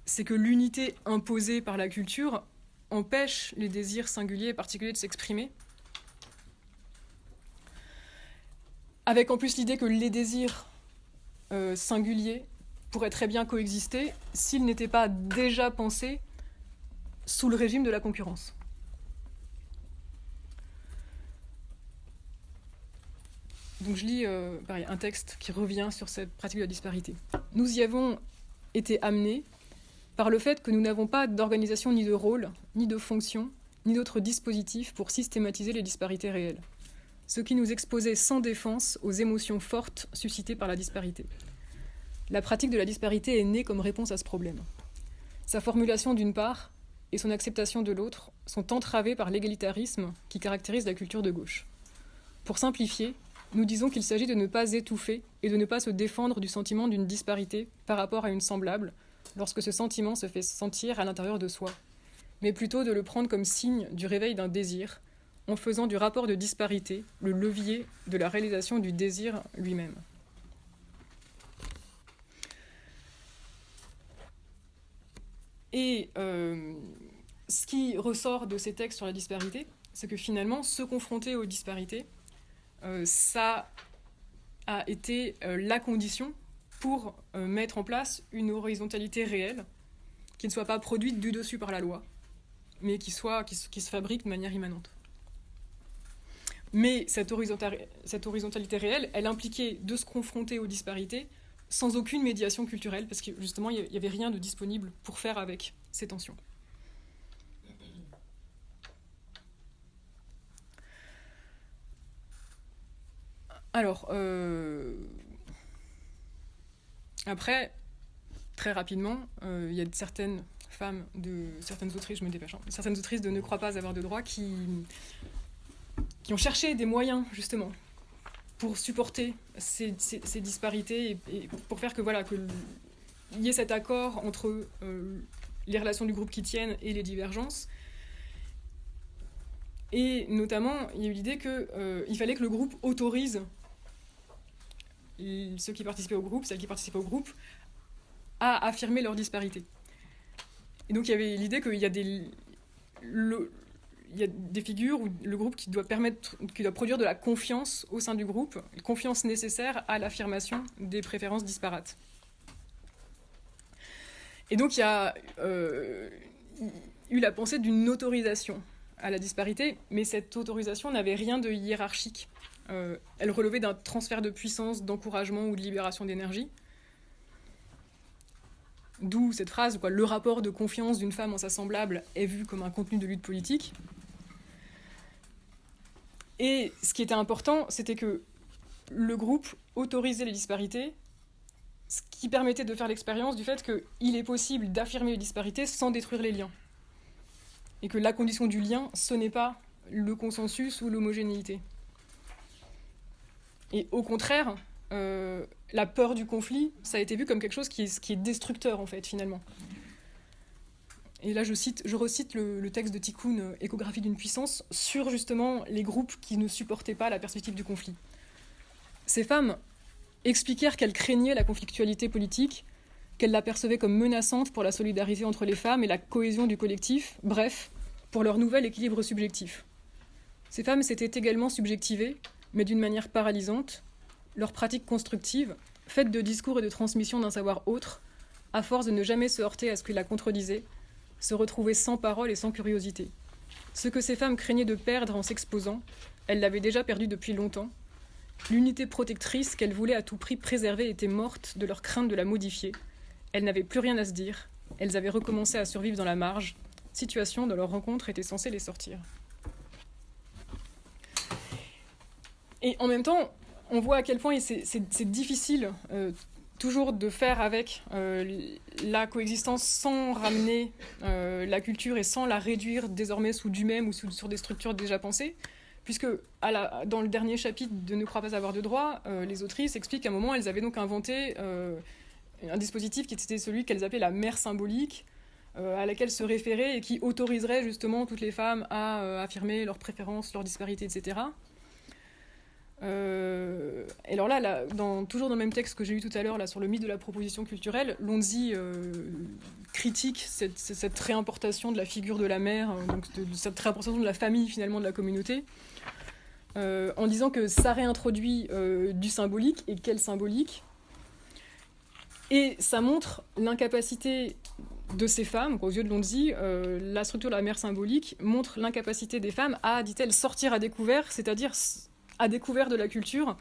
c'est que l'unité imposée par la culture empêche les désirs singuliers et particuliers de s'exprimer. Avec en plus l'idée que les désirs singuliers pourraient très bien coexister s'ils n'étaient pas déjà pensés sous le régime de la concurrence. Donc je lis un texte qui revient sur cette pratique de la disparité. « Nous y avons été amenés par le fait que nous n'avons pas d'organisation ni de rôle, ni de fonction, ni d'autres dispositifs pour systématiser les disparités réelles, ce qui nous exposait sans défense aux émotions fortes suscitées par la disparité. La pratique de la disparité est née comme réponse à ce problème. Sa formulation d'une part et son acceptation de l'autre sont entravées par l'égalitarisme qui caractérise la culture de gauche. Pour simplifier, nous disons qu'il s'agit de ne pas étouffer et de ne pas se défendre du sentiment d'une disparité par rapport à une semblable, lorsque ce sentiment se fait sentir à l'intérieur de soi, mais plutôt de le prendre comme signe du réveil d'un désir, en faisant du rapport de disparité le levier de la réalisation du désir lui-même. » Et ce qui ressort de ces textes sur la disparité, c'est que finalement, se confronter aux disparités, ça a été la condition pour mettre en place une horizontalité réelle, qui ne soit pas produite du dessus par la loi, mais qui se fabrique de manière immanente. Mais cette horizontalité réelle, elle impliquait de se confronter aux disparités sans aucune médiation culturelle, parce que justement, il n'y avait rien de disponible pour faire avec ces tensions. Alors, après, très rapidement, il y a certaines femmes, certaines autrices, je me dépêche, certaines autrices de Ne croient pas avoir de droit qui ont cherché des moyens, justement, pour supporter ces disparités et pour faire que y ait cet accord entre les relations du groupe qui tiennent et les divergences. Et notamment, il y a eu l'idée qu'il fallait que le groupe autorise ceux qui participaient au groupe, celles qui participaient au groupe, à affirmer leur disparité. Et donc il y avait l'idée qu'il y a des figures où le groupe qui doit produire de la confiance au sein du groupe, une confiance nécessaire à l'affirmation des préférences disparates. Et donc il y a eu la pensée d'une autorisation à la disparité, mais cette autorisation n'avait rien de hiérarchique. Elle relevait d'un transfert de puissance, d'encouragement ou de libération d'énergie. D'où cette phrase, le rapport de confiance d'une femme en sa semblable est vu comme un contenu de lutte politique. Et ce qui était important, c'était que le groupe autorisait les disparités, ce qui permettait de faire l'expérience du fait qu'il est possible d'affirmer les disparités sans détruire les liens. Et que la condition du lien, ce n'est pas le consensus ou l'homogénéité. Et au contraire, la peur du conflit, ça a été vu comme quelque chose qui est destructeur, en fait, finalement. Et là, je recite le texte de Tikkun, Échographie d'une puissance, sur justement les groupes qui ne supportaient pas la perspective du conflit. Ces femmes expliquèrent qu'elles craignaient la conflictualité politique, qu'elles la percevaient comme menaçante pour la solidarité entre les femmes et la cohésion du collectif, bref, pour leur nouvel équilibre subjectif. Ces femmes s'étaient également subjectivées, mais d'une manière paralysante, leur pratique constructive, faite de discours et de transmission d'un savoir autre, à force de ne jamais se heurter à ce qui la contredisait, se retrouver sans parole et sans curiosité. Ce que ces femmes craignaient de perdre en s'exposant, elles l'avaient déjà perdu depuis longtemps. L'unité protectrice qu'elles voulaient à tout prix préserver était morte de leur crainte de la modifier. Elles n'avaient plus rien à se dire, elles avaient recommencé à survivre dans la marge, situation dont leur rencontre était censée les sortir. Et en même temps, on voit à quel point c'est difficile toujours de faire avec la coexistence sans ramener la culture et sans la réduire désormais sous du même ou sur des structures déjà pensées, puisque dans le dernier chapitre de Ne crois pas avoir de droit, les autrices expliquent qu'à un moment, elles avaient donc inventé un dispositif qui était celui qu'elles appelaient la mère symbolique, à laquelle se référer et qui autoriserait justement toutes les femmes à affirmer leurs préférences, leurs disparités, etc. Et alors là, toujours dans le même texte que j'ai lu tout à l'heure là, sur le mythe de la proposition culturelle, Lonzi critique cette réimportation de la figure de la mère, donc cette réimportation de la famille finalement de la communauté, en disant que ça réintroduit du symbolique, et quel symbolique, et ça montre l'incapacité de ces femmes, aux yeux de Lonzi, la structure de la mère symbolique montre l'incapacité des femmes à, dit-elle, sortir à découvert, c'est-à-dire à découvert de la culture.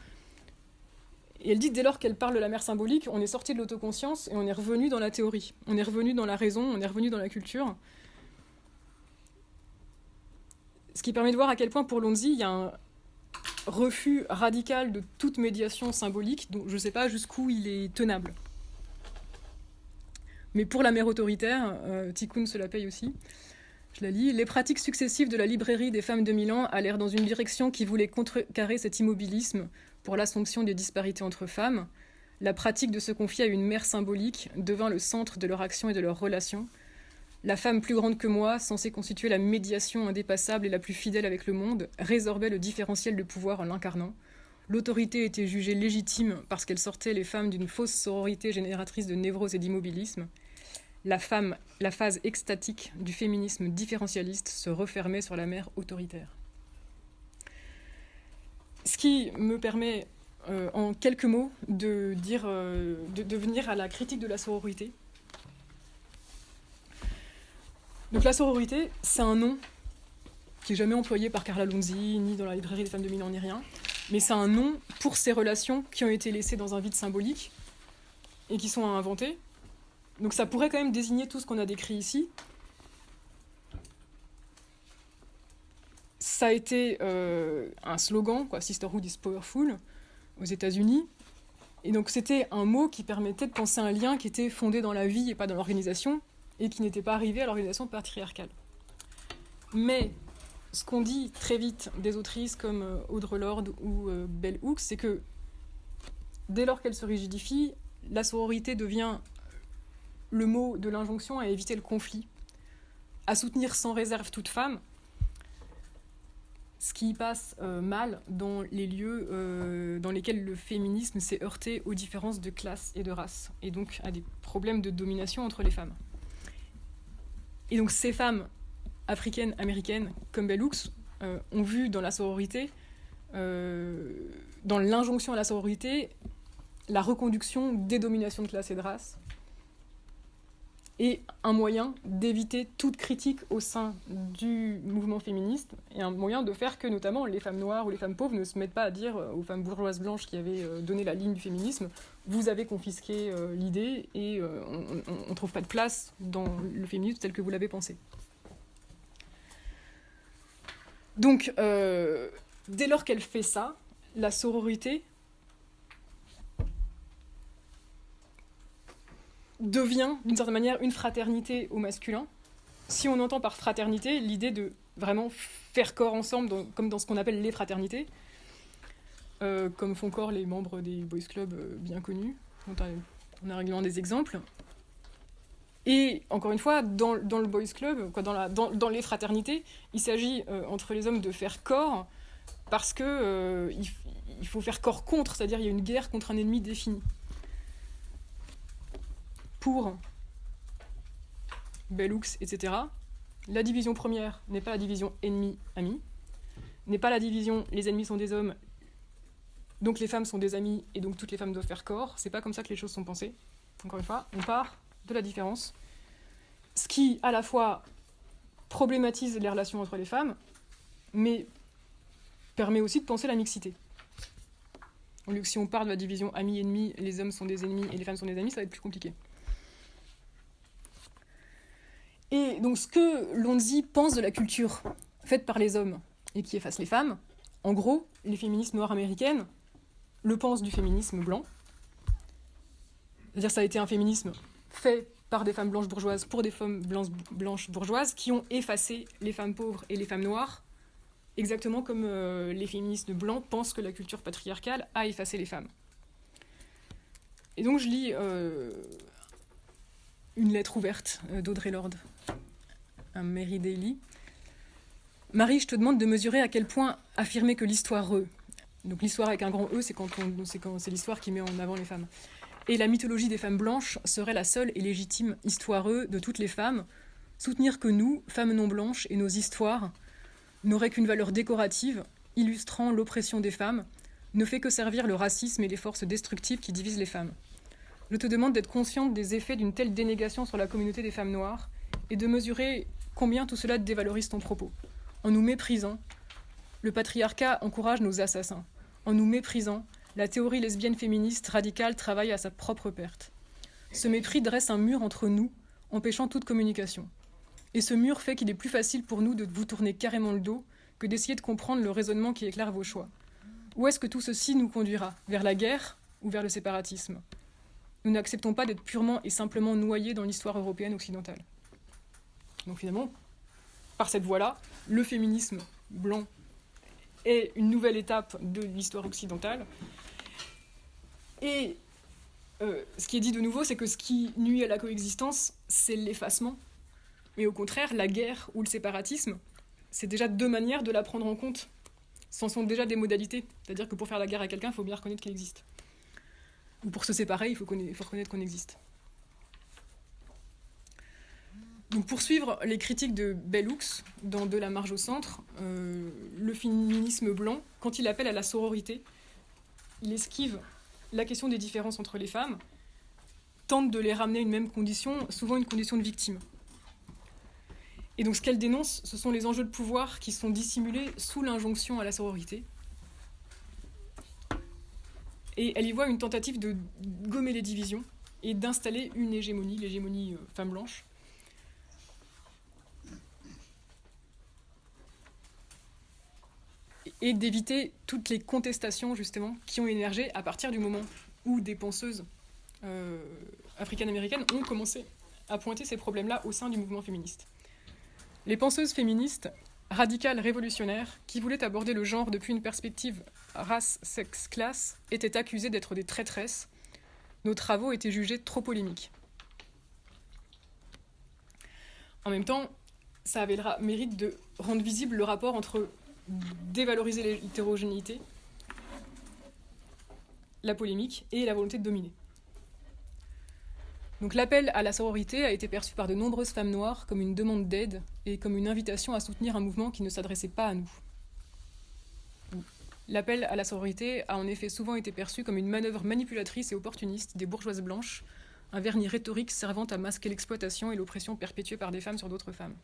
Et elle dit, dès lors qu'elle parle de la mère symbolique, on est sorti de l'autoconscience et on est revenu dans la théorie. On est revenu dans la raison, on est revenu dans la culture. Ce qui permet de voir à quel point, pour Lonzi, il y a un refus radical de toute médiation symbolique, dont je ne sais pas jusqu'où il est tenable. Mais pour la mère autoritaire, Tikkun se la paye aussi. Je la lis. Les pratiques successives de la librairie des femmes de Milan allèrent dans une direction qui voulait contrecarrer cet immobilisme pour l'assomption des disparités entre femmes. La pratique de se confier à une mère symbolique devint le centre de leur action et de leurs relations. La femme plus grande que moi, censée constituer la médiation indépassable et la plus fidèle avec le monde, résorbait le différentiel de pouvoir en l'incarnant. L'autorité était jugée légitime parce qu'elle sortait les femmes d'une fausse sororité génératrice de névrose et d'immobilisme. la phase extatique du féminisme différentialiste se refermait sur la mer autoritaire. Ce qui me permet, en quelques mots, de venir à la critique de la sororité. Donc la sororité, c'est un nom qui n'est jamais employé par Carla Lonzi, ni dans la librairie des femmes de Milan, ni rien, mais c'est un nom pour ces relations qui ont été laissées dans un vide symbolique et qui sont à inventer. Donc ça pourrait quand même désigner tout ce qu'on a décrit ici. Ça a été un slogan, quoi, Sisterhood is powerful, aux États-Unis. Et donc c'était un mot qui permettait de penser un lien qui était fondé dans la vie et pas dans l'organisation, et qui n'était pas arrivé à l'organisation patriarcale. Mais ce qu'on dit très vite des autrices comme Audre Lorde ou Bell Hooks, c'est que dès lors qu'elle se rigidifie, la sororité devient le mot de l'injonction à éviter le conflit, à soutenir sans réserve toute femme, ce qui passe mal dans les lieux dans lesquels le féminisme s'est heurté aux différences de classe et de race, et donc à des problèmes de domination entre les femmes. Et donc ces femmes africaines, américaines, comme Bell Hooks, ont vu dans la sororité, dans l'injonction à la sororité, la reconduction des dominations de classe et de race, et un moyen d'éviter toute critique au sein du mouvement féministe, et un moyen de faire que notamment les femmes noires ou les femmes pauvres ne se mettent pas à dire aux femmes bourgeoises blanches qui avaient donné la ligne du féminisme « vous avez confisqué l'idée et on ne trouve pas de place dans le féminisme tel que vous l'avez pensé ». Donc, dès lors qu'elle fait ça, la sororité devient, d'une certaine manière, une fraternité au masculin. Si on entend par fraternité l'idée de vraiment faire corps ensemble, comme dans ce qu'on appelle les fraternités, comme font corps les membres des boys clubs bien connus, dont on a régulièrement des exemples. Et encore une fois, dans le boys club, dans les fraternités, il s'agit entre les hommes de faire corps parce que il faut faire corps contre, c'est-à-dire il y a une guerre contre un ennemi défini. Pour Bell Hooks, etc., la division première n'est pas la division ennemi-ami, n'est pas la division les ennemis sont des hommes, donc les femmes sont des amis et donc toutes les femmes doivent faire corps. C'est pas comme ça que les choses sont pensées. Encore une fois, on part de la différence, ce qui à la fois problématise les relations entre les femmes, mais permet aussi de penser la mixité. Au lieu que si on part de la division ami-ennemi, les hommes sont des ennemis et les femmes sont des amis, ça va être plus compliqué. Et donc ce que Lonzi pense de la culture faite par les hommes et qui efface les femmes, en gros, les féministes noires américaines le pensent du féminisme blanc. C'est-à-dire que ça a été un féminisme fait par des femmes blanches bourgeoises pour des femmes blanches bourgeoises qui ont effacé les femmes pauvres et les femmes noires, exactement comme les féministes blancs pensent que la culture patriarcale a effacé les femmes. Et donc je lis une lettre ouverte d'Audre Lorde à Mary Daly. « Marie, je te demande de mesurer à quel point affirmer que l'histoire donc l'histoire avec un grand E, c'est l'histoire qui met en avant les femmes, et la mythologie des femmes blanches serait la seule et légitime histoire de toutes les femmes, soutenir que nous, femmes non blanches, et nos histoires n'auraient qu'une valeur décorative, illustrant l'oppression des femmes, ne fait que servir le racisme et les forces destructives qui divisent les femmes. Je te demande d'être consciente des effets d'une telle dénégation sur la communauté des femmes noires et de mesurer combien tout cela dévalorise ton propos. En nous méprisant, le patriarcat encourage nos assassins. En nous méprisant, la théorie lesbienne féministe radicale travaille à sa propre perte. Ce mépris dresse un mur entre nous, empêchant toute communication. Et ce mur fait qu'il est plus facile pour nous de vous tourner carrément le dos que d'essayer de comprendre le raisonnement qui éclaire vos choix. Où est-ce que tout ceci nous conduira ? Vers la guerre ou vers le séparatisme ? Nous n'acceptons pas d'être purement et simplement noyés dans l'histoire européenne occidentale. Donc finalement, par cette voie-là, le féminisme blanc est une nouvelle étape de l'histoire occidentale. Et ce qui est dit de nouveau, c'est que ce qui nuit à la coexistence, c'est l'effacement. Mais au contraire, la guerre ou le séparatisme, c'est déjà deux manières de la prendre en compte. Ce sont déjà des modalités. C'est-à-dire que pour faire la guerre à quelqu'un, il faut bien reconnaître qu'il existe. Ou pour se séparer, il faut reconnaître qu'on existe. Donc pour suivre les critiques de Bell Hooks dans De la marge au centre, le féminisme blanc, quand il appelle à la sororité, il esquive la question des différences entre les femmes, tente de les ramener à une même condition, souvent une condition de victime. Et donc ce qu'elle dénonce, ce sont les enjeux de pouvoir qui sont dissimulés sous l'injonction à la sororité. Et elle y voit une tentative de gommer les divisions et d'installer une hégémonie, l'hégémonie femme blanche. Et d'éviter toutes les contestations, justement, qui ont émergé à partir du moment où des penseuses africaines-américaines ont commencé à pointer ces problèmes-là au sein du mouvement féministe. Les penseuses féministes, radicales, révolutionnaires, qui voulaient aborder le genre depuis une perspective race, sexe, classe, étaient accusées d'être des traîtresses. Nos travaux étaient jugés trop polémiques. En même temps, ça avait le mérite de rendre visible le rapport entre dévaloriser l'hétérogénéité, la polémique et la volonté de dominer. Donc l'appel à la sororité a été perçu par de nombreuses femmes noires comme une demande d'aide et comme une invitation à soutenir un mouvement qui ne s'adressait pas à nous. L'appel à la sororité a en effet souvent été perçu comme une manœuvre manipulatrice et opportuniste des bourgeoises blanches, un vernis rhétorique servant à masquer l'exploitation et l'oppression perpétuée par des femmes sur d'autres femmes.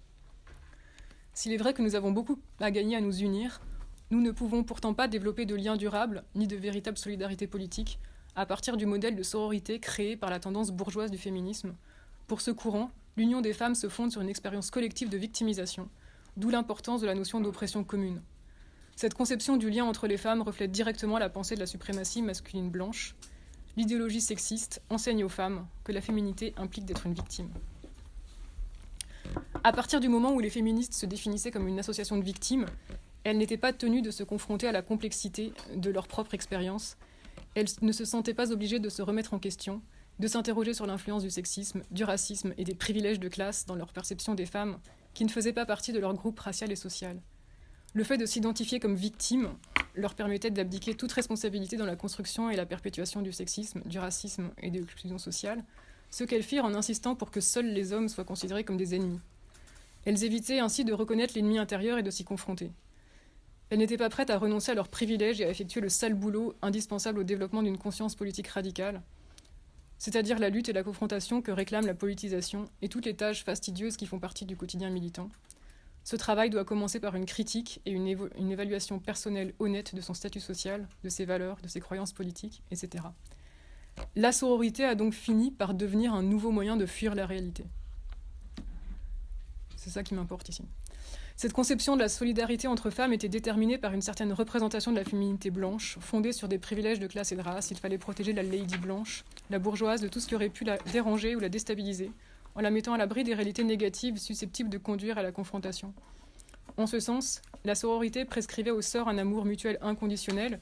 S'il est vrai que nous avons beaucoup à gagner à nous unir, nous ne pouvons pourtant pas développer de liens durables ni de véritable solidarité politique à partir du modèle de sororité créé par la tendance bourgeoise du féminisme. Pour ce courant, l'union des femmes se fonde sur une expérience collective de victimisation, d'où l'importance de la notion d'oppression commune. Cette conception du lien entre les femmes reflète directement la pensée de la suprématie masculine blanche. L'idéologie sexiste enseigne aux femmes que la féminité implique d'être une victime. À partir du moment où les féministes se définissaient comme une association de victimes, elles n'étaient pas tenues de se confronter à la complexité de leur propre expérience. Elles ne se sentaient pas obligées de se remettre en question, de s'interroger sur l'influence du sexisme, du racisme et des privilèges de classe dans leur perception des femmes qui ne faisaient pas partie de leur groupe racial et social. Le fait de s'identifier comme victimes leur permettait d'abdiquer toute responsabilité dans la construction et la perpétuation du sexisme, du racisme et de l'exclusion sociale, ce qu'elles firent en insistant pour que seuls les hommes soient considérés comme des ennemis. Elles évitaient ainsi de reconnaître l'ennemi intérieur et de s'y confronter. Elles n'étaient pas prêtes à renoncer à leurs privilèges et à effectuer le sale boulot indispensable au développement d'une conscience politique radicale, c'est-à-dire la lutte et la confrontation que réclame la politisation et toutes les tâches fastidieuses qui font partie du quotidien militant. Ce travail doit commencer par une critique et une évaluation personnelle honnête de son statut social, de ses valeurs, de ses croyances politiques, etc. La sororité a donc fini par devenir un nouveau moyen de fuir la réalité. C'est ça qui m'importe ici. Cette conception de la solidarité entre femmes était déterminée par une certaine représentation de la féminité blanche, fondée sur des privilèges de classe et de race. Il fallait protéger la lady blanche, la bourgeoise, de tout ce qui aurait pu la déranger ou la déstabiliser, en la mettant à l'abri des réalités négatives susceptibles de conduire à la confrontation. En ce sens, la sororité prescrivait aux sœurs un amour mutuel inconditionnel.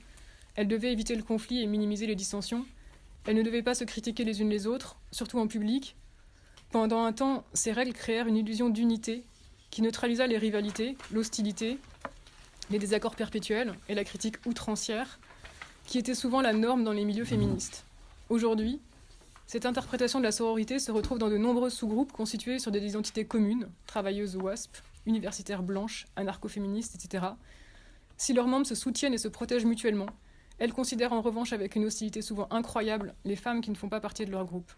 Elle devait éviter le conflit et minimiser les dissensions. Elle ne devait pas se critiquer les unes les autres, surtout en public. Pendant un temps, ces règles créèrent une illusion d'unité qui neutralisa les rivalités, l'hostilité, les désaccords perpétuels et la critique outrancière, qui était souvent la norme dans les milieux féministes. Aujourd'hui, cette interprétation de la sororité se retrouve dans de nombreux sous-groupes constitués sur des identités communes, travailleuses ou WASP, universitaires blanches, anarcho-féministes, etc. Si leurs membres se soutiennent et se protègent mutuellement, elles considèrent en revanche avec une hostilité souvent incroyable les femmes qui ne font pas partie de leur groupe.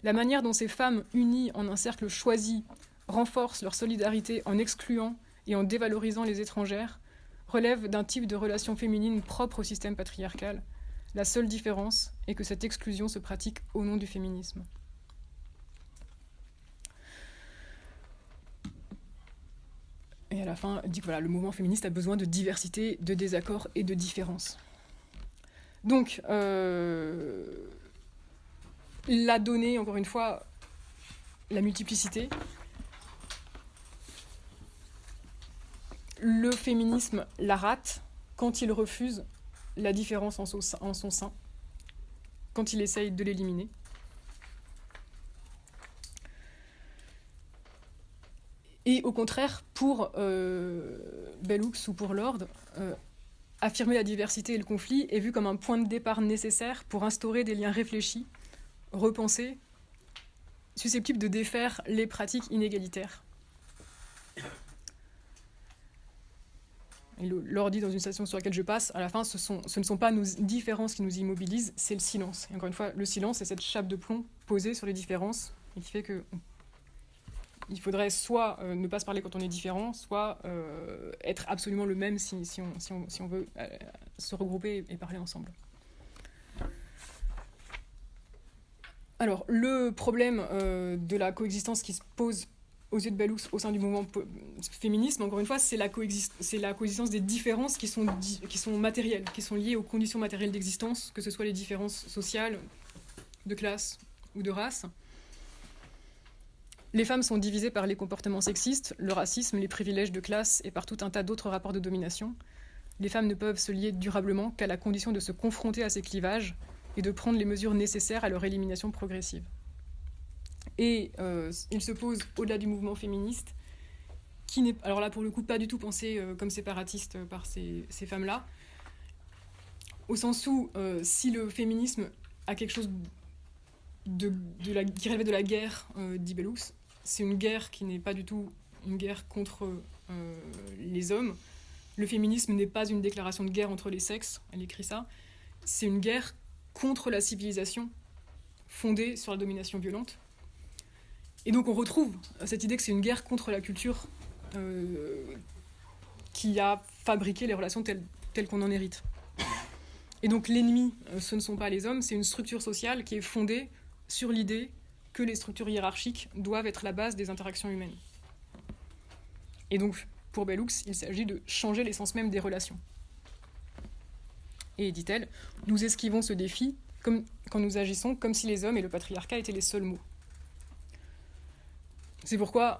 La manière dont ces femmes, unies en un cercle choisi, renforcent leur solidarité en excluant et en dévalorisant les étrangères, relève d'un type de relation féminine propre au système patriarcal. La seule différence est que cette exclusion se pratique au nom du féminisme. Et à la fin, elle dit que voilà, le mouvement féministe a besoin de diversité, de désaccords et de différences. Donc, la donnée, encore une fois, la multiplicité. Le féminisme la rate quand il refuse la différence en son sein, quand il essaye de l'éliminer. Et au contraire, pour Bell Hooks ou pour Lord, affirmer la diversité et le conflit est vu comme un point de départ nécessaire pour instaurer des liens réfléchis, repensés susceptible de défaire les pratiques inégalitaires. Et l'ordi dans une station sur laquelle je passe, à la fin, ce ne sont pas nos différences qui nous immobilisent, c'est le silence. Et encore une fois, le silence, c'est cette chape de plomb posée sur les différences, et qui fait que il faudrait soit ne pas se parler quand on est différent, soit être absolument le même si on veut se regrouper et parler ensemble. Alors, le problème de la coexistence qui se pose aux yeux de Bellux au sein du mouvement féminisme, encore une fois, c'est la coexistence des différences qui sont matérielles, qui sont liées aux conditions matérielles d'existence, que ce soit les différences sociales, de classe ou de race. Les femmes sont divisées par les comportements sexistes, le racisme, les privilèges de classe et par tout un tas d'autres rapports de domination. Les femmes ne peuvent se lier durablement qu'à la condition de se confronter à ces clivages et de prendre les mesures nécessaires à leur élimination progressive. Et il se pose au-delà du mouvement féministe, qui n'est, alors là pour le coup, pas du tout pensé comme séparatiste par ces femmes-là, au sens où si le féminisme a quelque chose qui relève de la guerre, dit Bellux, c'est une guerre qui n'est pas du tout une guerre contre les hommes. Le féminisme n'est pas une déclaration de guerre entre les sexes, elle écrit ça, c'est une guerre contre la civilisation fondée sur la domination violente. Et donc on retrouve cette idée que c'est une guerre contre la culture qui a fabriqué les relations telles qu'on en hérite. Et donc l'ennemi, ce ne sont pas les hommes, c'est une structure sociale qui est fondée sur l'idée que les structures hiérarchiques doivent être la base des interactions humaines. Et donc, pour Bellux, il s'agit de changer l'essence même des relations. Et, dit-elle, nous esquivons ce défi quand nous agissons comme si les hommes et le patriarcat étaient les seuls mots. C'est pourquoi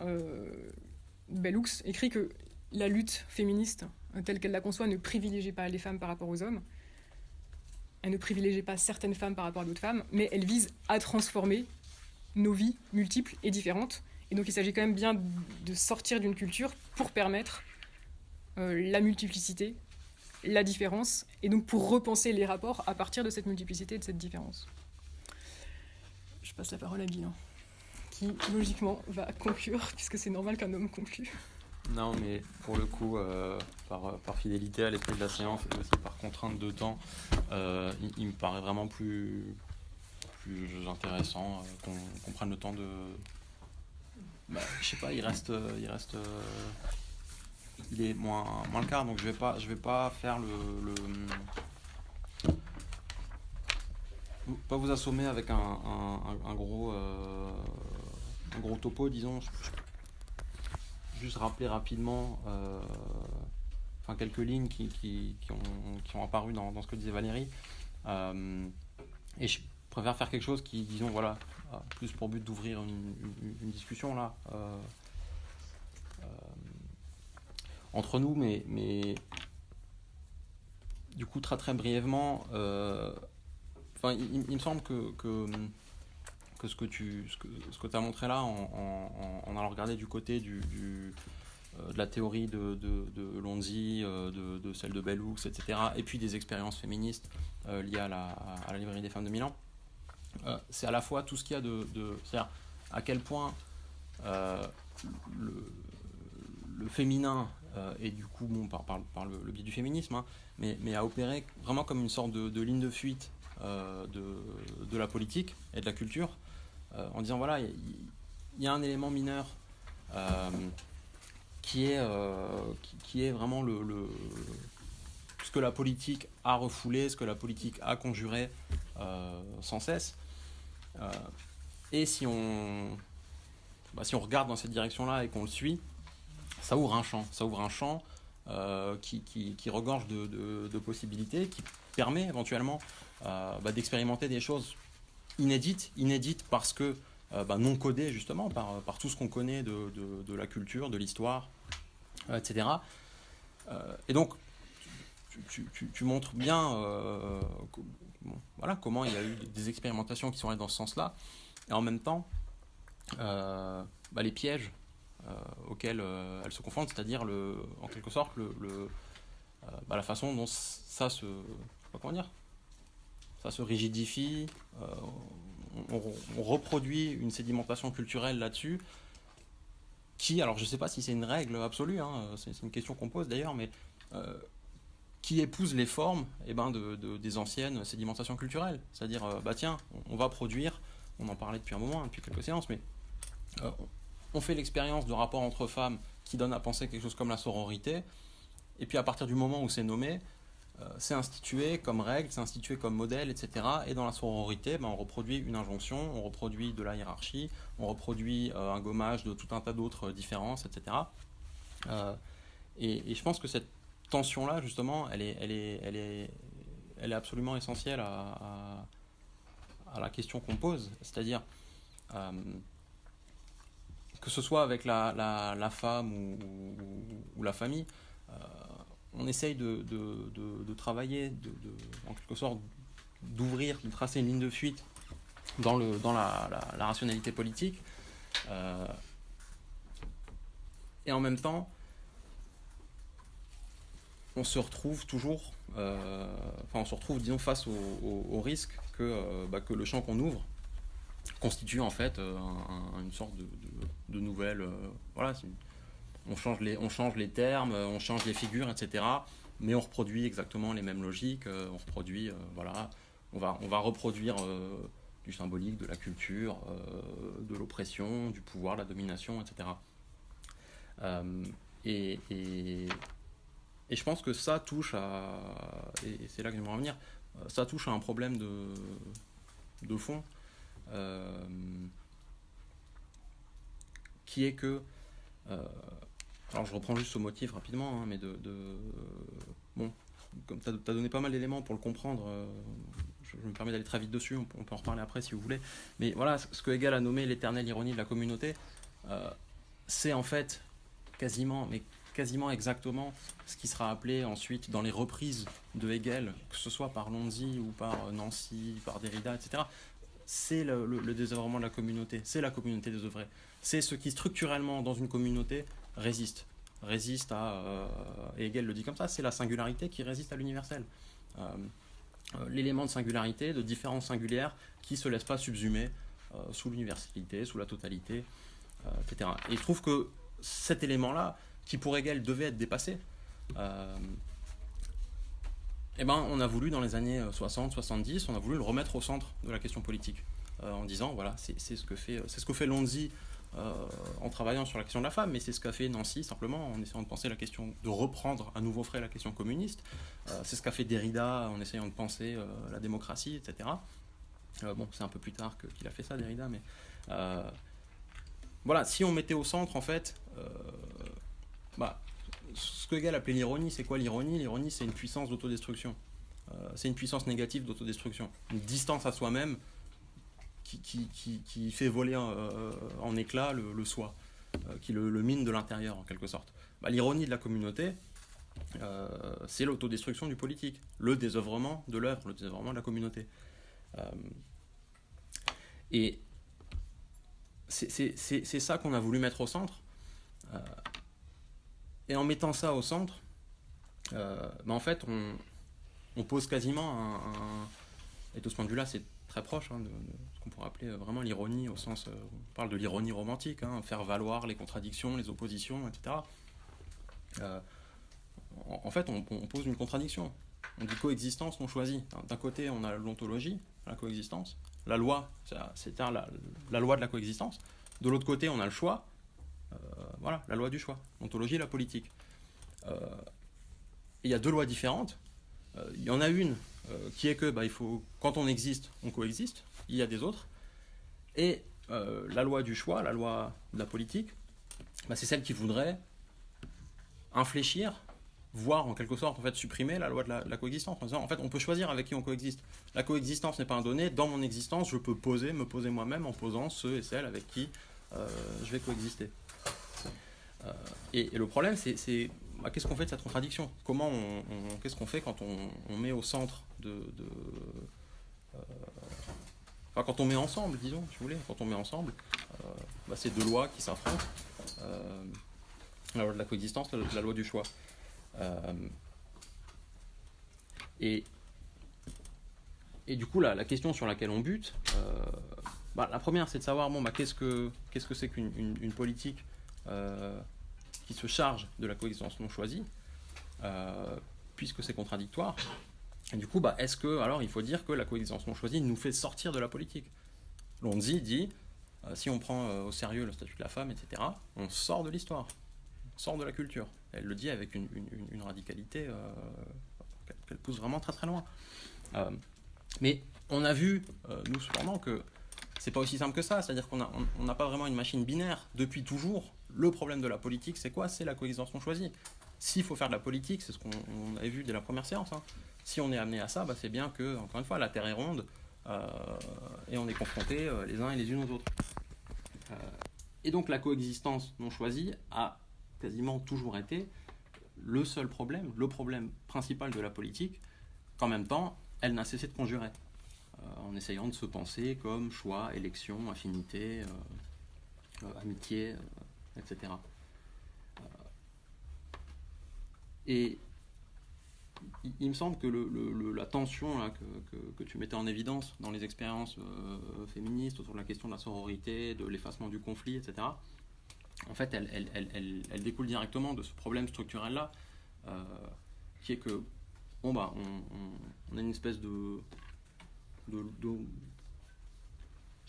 Bellux écrit que la lutte féministe, telle qu'elle la conçoit, ne privilégie pas les femmes par rapport aux hommes. Elle ne privilégie pas certaines femmes par rapport à d'autres femmes, mais elle vise à transformer nos vies multiples et différentes. Et donc il s'agit quand même bien de sortir d'une culture pour permettre la multiplicité, la différence, et donc pour repenser les rapports à partir de cette multiplicité et de cette différence. Je passe la parole à Guy, qui logiquement va conclure, puisque c'est normal qu'un homme conclue. Non, mais pour le coup, par fidélité à l'esprit de la séance et aussi par contrainte de temps, il me paraît vraiment plus intéressant qu'on prenne le temps de... je sais pas, il est moins le quart, donc je vais pas faire pas vous assommer avec un gros topo, disons. Juste rappeler rapidement quelques lignes qui ont apparu dans ce que disait Valérie. Et je préfère faire quelque chose qui, disons, voilà, a plus pour but d'ouvrir une discussion là entre nous, mais du coup très très brièvement, il me semble que ce que tu as montré là en allant regarder du côté de la théorie de Lonzi, de celle de Bellux, etc., et puis des expériences féministes liées à la librairie des femmes de Milan, c'est à la fois tout ce qu'il y a c'est-à-dire à quel point le féminin et du coup par le biais du féminisme, mais a opéré vraiment comme une sorte de ligne de fuite de la politique et de la culture, en disant voilà, il y a un élément mineur qui est vraiment ce que la politique a refoulé, ce que la politique a conjuré sans cesse, et si on regarde dans cette direction-là et qu'on le suit, ça ouvre un champ qui regorge de possibilités, qui permet éventuellement d'expérimenter des choses inédites parce que non codées justement par tout ce qu'on connaît de la culture, de l'histoire, etc. Et donc tu montres bien comment il y a eu des expérimentations qui sont allées dans ce sens-là, et en même temps les pièges auxquels elles se confrontent, c'est-à-dire en quelque sorte la façon dont ça se rigidifie, on reproduit une sédimentation culturelle là-dessus, qui, alors je ne sais pas si c'est une règle absolue, hein, c'est une question qu'on pose d'ailleurs, mais qui épouse les formes des anciennes sédimentations culturelles. C'est-à-dire, tiens, on va produire, on en parlait depuis un moment, depuis quelques séances, mais on fait l'expérience de rapports entre femmes qui donnent à penser quelque chose comme la sororité, et puis à partir du moment où c'est nommé, c'est institué comme règle, c'est institué comme modèle, etc. Et dans la sororité, on reproduit une injonction, on reproduit de la hiérarchie, on reproduit un gommage de tout un tas d'autres différences, etc. Et je pense que cette tension-là, justement, elle est absolument essentielle à la question qu'on pose. C'est-à-dire, que ce soit avec la femme ou la famille, on essaye de travailler, en quelque sorte, d'ouvrir, de tracer une ligne de fuite dans la rationalité politique. Et en même temps, on se retrouve toujours, disons, face au risque que le champ qu'on ouvre constitue en fait une sorte de nouvelle... on change les termes, on change les figures, etc. Mais on reproduit exactement les mêmes logiques, on reproduit, on va reproduire du symbolique, de la culture, de l'oppression, du pouvoir, de la domination, etc. Et je pense que ça touche à... Et c'est là que j'aimerais en venir. Ça touche à un problème de fond, qui est que... alors je reprends juste ce motif rapidement, hein, mais bon, comme tu as donné pas mal d'éléments pour le comprendre, je me permets d'aller très vite dessus, on peut en reparler après si vous voulez. Mais voilà, ce que Hegel a nommé l'éternelle ironie de la communauté, c'est en fait quasiment exactement ce qui sera appelé ensuite dans les reprises de Hegel, que ce soit par Lonzi ou par Nancy, par Derrida, etc. C'est le désœuvrement de la communauté, c'est la communauté désœuvrée. C'est ce qui structurellement dans une communauté résiste à... et Hegel le dit comme ça, c'est la singularité qui résiste à l'universel. L'élément de singularité, de différence singulière qui ne se laisse pas subsumer sous l'universalité, sous la totalité, etc. Et il trouve que cet élément-là, qui pour Hegel devait être dépassé, on a voulu dans les années 60-70, on a voulu le remettre au centre de la question politique, en disant, voilà, c'est ce que fait Lonzi en travaillant sur la question de la femme, mais c'est ce qu'a fait Nancy simplement en essayant de penser la question, de reprendre à nouveau frais la question communiste, c'est ce qu'a fait Derrida en essayant de penser la démocratie, etc. Bon, c'est un peu plus tard qu'il a fait ça, Derrida, mais voilà, si on mettait au centre, en fait, ce que Hegel appelait l'ironie, c'est quoi l'ironie ? L'ironie, c'est une puissance d'autodestruction. C'est une puissance négative d'autodestruction. Une distance à soi-même qui fait voler en éclats le soi, qui le mine de l'intérieur, en quelque sorte. L'ironie de la communauté, c'est l'autodestruction du politique, le désœuvrement de l'œuvre, le désœuvrement de la communauté. Et c'est ça qu'on a voulu mettre au centre. Et en mettant ça au centre, en fait, on pose quasiment et de ce point de vue-là, c'est très proche de ce qu'on pourrait appeler vraiment l'ironie, au sens, on parle de l'ironie romantique, faire valoir les contradictions, les oppositions, etc. En fait, on pose une contradiction. On dit coexistence non choisie. D'un côté, on a l'ontologie, la coexistence, la loi, c'est-à-dire la loi de la coexistence. De l'autre côté, on a le choix. Voilà, la loi du choix, l'ontologie et la politique. Il y a deux lois différentes. Il y en a une qui est que il faut, quand on existe, on coexiste. Il y a des autres. Et la loi du choix, la loi de la politique, c'est celle qui voudrait infléchir, voire en quelque sorte en fait, supprimer la loi de la coexistence. En disant, en fait, on peut choisir avec qui on coexiste. La coexistence n'est pas un donné. Dans mon existence, je peux me poser moi-même en posant ceux et celles avec qui je vais coexister. Et le problème, c'est qu'est-ce qu'on fait de cette contradiction ? Qu'est-ce qu'on fait quand on met au centre quand on met ensemble, disons, si vous voulez, quand on met ensemble ces deux lois qui s'affrontent, la loi de la coexistence, la loi du choix. Et Et du coup, la question sur laquelle on bute, la première, c'est de savoir qu'est-ce que c'est qu'une politique qui se charge de la coexistence non choisie, puisque c'est contradictoire. Et du coup, est-ce que, alors, il faut dire que la coexistence non choisie nous fait sortir de la politique? Lonzi dit, si on prend au sérieux le statut de la femme, etc., on sort de l'histoire, on sort de la culture. Elle le dit avec une radicalité qu'elle pousse vraiment très très loin. Mais on a vu, nous cependant, que c'est pas aussi simple que ça, c'est-à-dire qu'on n'a pas vraiment une machine binaire. Depuis toujours, le problème de la politique, c'est quoi? C'est la coexistence non choisie. S'il faut faire de la politique, c'est ce qu'on avait vu dès la première séance, hein. Si on est amené à ça, c'est bien que, encore une fois, la Terre est ronde et on est confrontés les uns et les unes aux autres. Et donc la coexistence non choisie a quasiment toujours été le seul problème, le problème principal de la politique, qu'en même temps, elle n'a cessé de conjurer, en essayant de se penser comme choix, élection, affinité, amitié, etc. Et il me semble que la tension là, que tu mettais en évidence dans les expériences féministes autour de la question de la sororité, de l'effacement du conflit, etc., en fait, elle découle directement de ce problème structurel-là, qui est que on a une espèce de je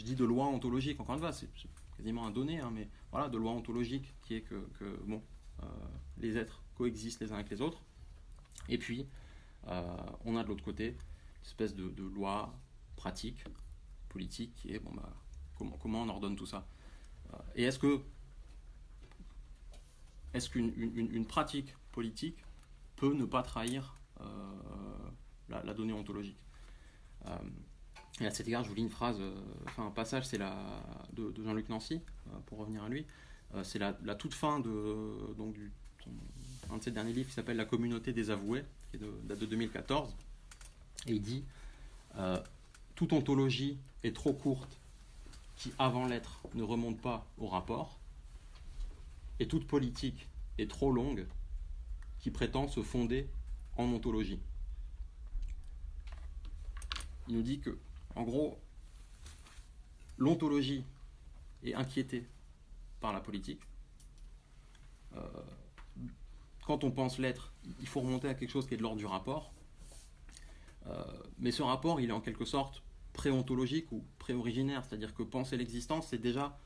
dis de loi ontologique, encore une fois, c'est quasiment un donné, hein, mais voilà, de loi ontologique qui est que les êtres coexistent les uns avec les autres. Et puis, on a de l'autre côté une espèce de loi pratique, politique, qui est comment on ordonne tout ça. Et est-ce qu'une pratique politique peut ne pas trahir la donnée ontologique? Et à cet égard, je vous lis une phrase, un passage, c'est de Jean-Luc Nancy, pour revenir à lui. C'est la toute fin un de ses derniers livres qui s'appelle La communauté des avoués, qui date de 2014. Et il dit toute ontologie est trop courte qui, avant l'être, ne remonte pas au rapport, et toute politique est trop longue qui prétend se fonder en ontologie. Il nous dit que, en gros, l'ontologie est inquiétée par la politique. Quand on pense l'être, il faut remonter à quelque chose qui est de l'ordre du rapport. Mais ce rapport, il est en quelque sorte pré-ontologique ou pré-originaire, c'est-à-dire que penser l'existence, c'est déjà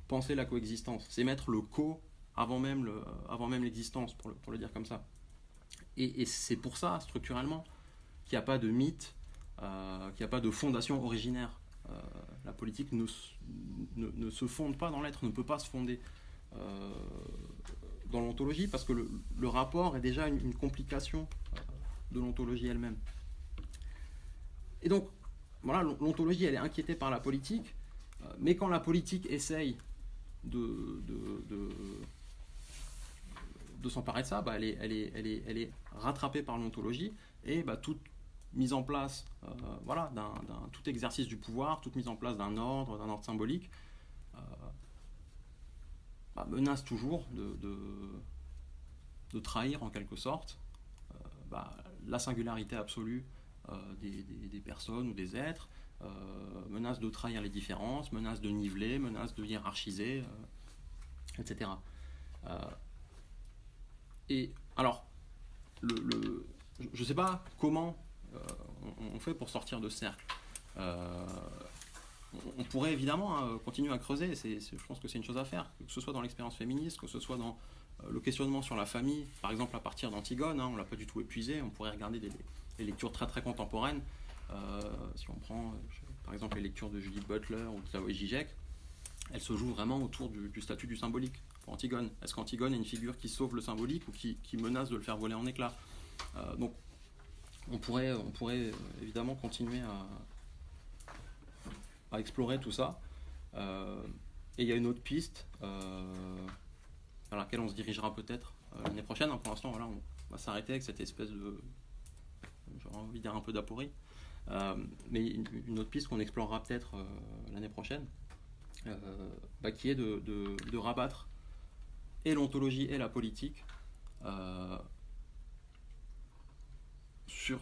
penser la coexistence. C'est mettre le co avant même l'existence, pour le dire comme ça. Et c'est pour ça, structurellement, qu'il n'y a pas de mythe, qu'il n'y a pas de fondation originaire. La politique ne se fonde pas dans l'être, ne peut pas se fonder dans l'ontologie, parce que le rapport est déjà une complication de l'ontologie elle-même. Et donc, voilà, l'ontologie, elle est inquiétée par la politique, mais quand la politique essaye de s'emparer de ça, elle est rattrapée par l'ontologie, et toute mise en place tout exercice du pouvoir, toute mise en place d'un ordre symbolique, menace toujours de trahir en quelque sorte la singularité absolue des personnes ou des êtres, menace de trahir les différences, menace de niveler, menace de hiérarchiser, etc. Et alors, je ne sais pas comment on fait pour sortir de ce cercle. On pourrait évidemment continuer à creuser, je pense que c'est une chose à faire, que ce soit dans l'expérience féministe, que ce soit dans le questionnement sur la famille, par exemple à partir d'Antigone, on ne l'a pas du tout épuisé, on pourrait regarder des lectures très très contemporaines, si on prend par exemple les lectures de Judith Butler ou de Slavoj Žižek, elles se jouent vraiment autour du statut du symbolique pour Antigone. Est-ce qu'Antigone est une figure qui sauve le symbolique ou qui menace de le faire voler en éclats? Donc on pourrait évidemment continuer à explorer tout ça. Et il y a une autre piste vers laquelle on se dirigera peut-être l'année prochaine. Pour l'instant, voilà, on va s'arrêter avec cette espèce de, j'aurais envie de dire un peu d'aporie, mais une autre piste qu'on explorera peut-être l'année prochaine, qui est de rabattre et l'ontologie et la politique sur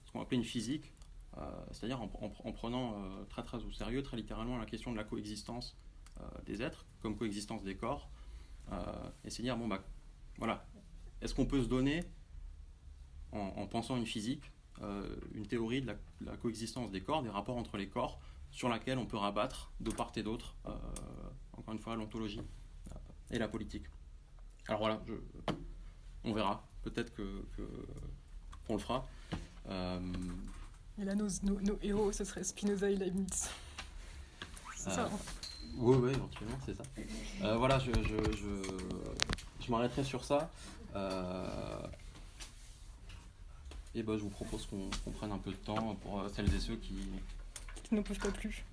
ce qu'on appelait une physique c'est-à-dire en prenant très très au sérieux, très littéralement, la question de la coexistence des êtres, comme coexistence des corps, et c'est dire, bon bah voilà, est-ce qu'on peut se donner, en pensant une physique, une théorie de la coexistence des corps, des rapports entre les corps, sur laquelle on peut rabattre de part et d'autre, encore une fois, l'ontologie et la politique. Alors voilà, on verra, peut-être qu'on le fera. Et là, nos héros, ce serait Spinoza et Leibniz. C'est ça, hein. Oui, éventuellement, c'est ça. Voilà, je m'arrêterai sur ça. Et je vous propose qu'on prenne un peu de temps pour celles et ceux qui Qui n'en peuvent pas plus.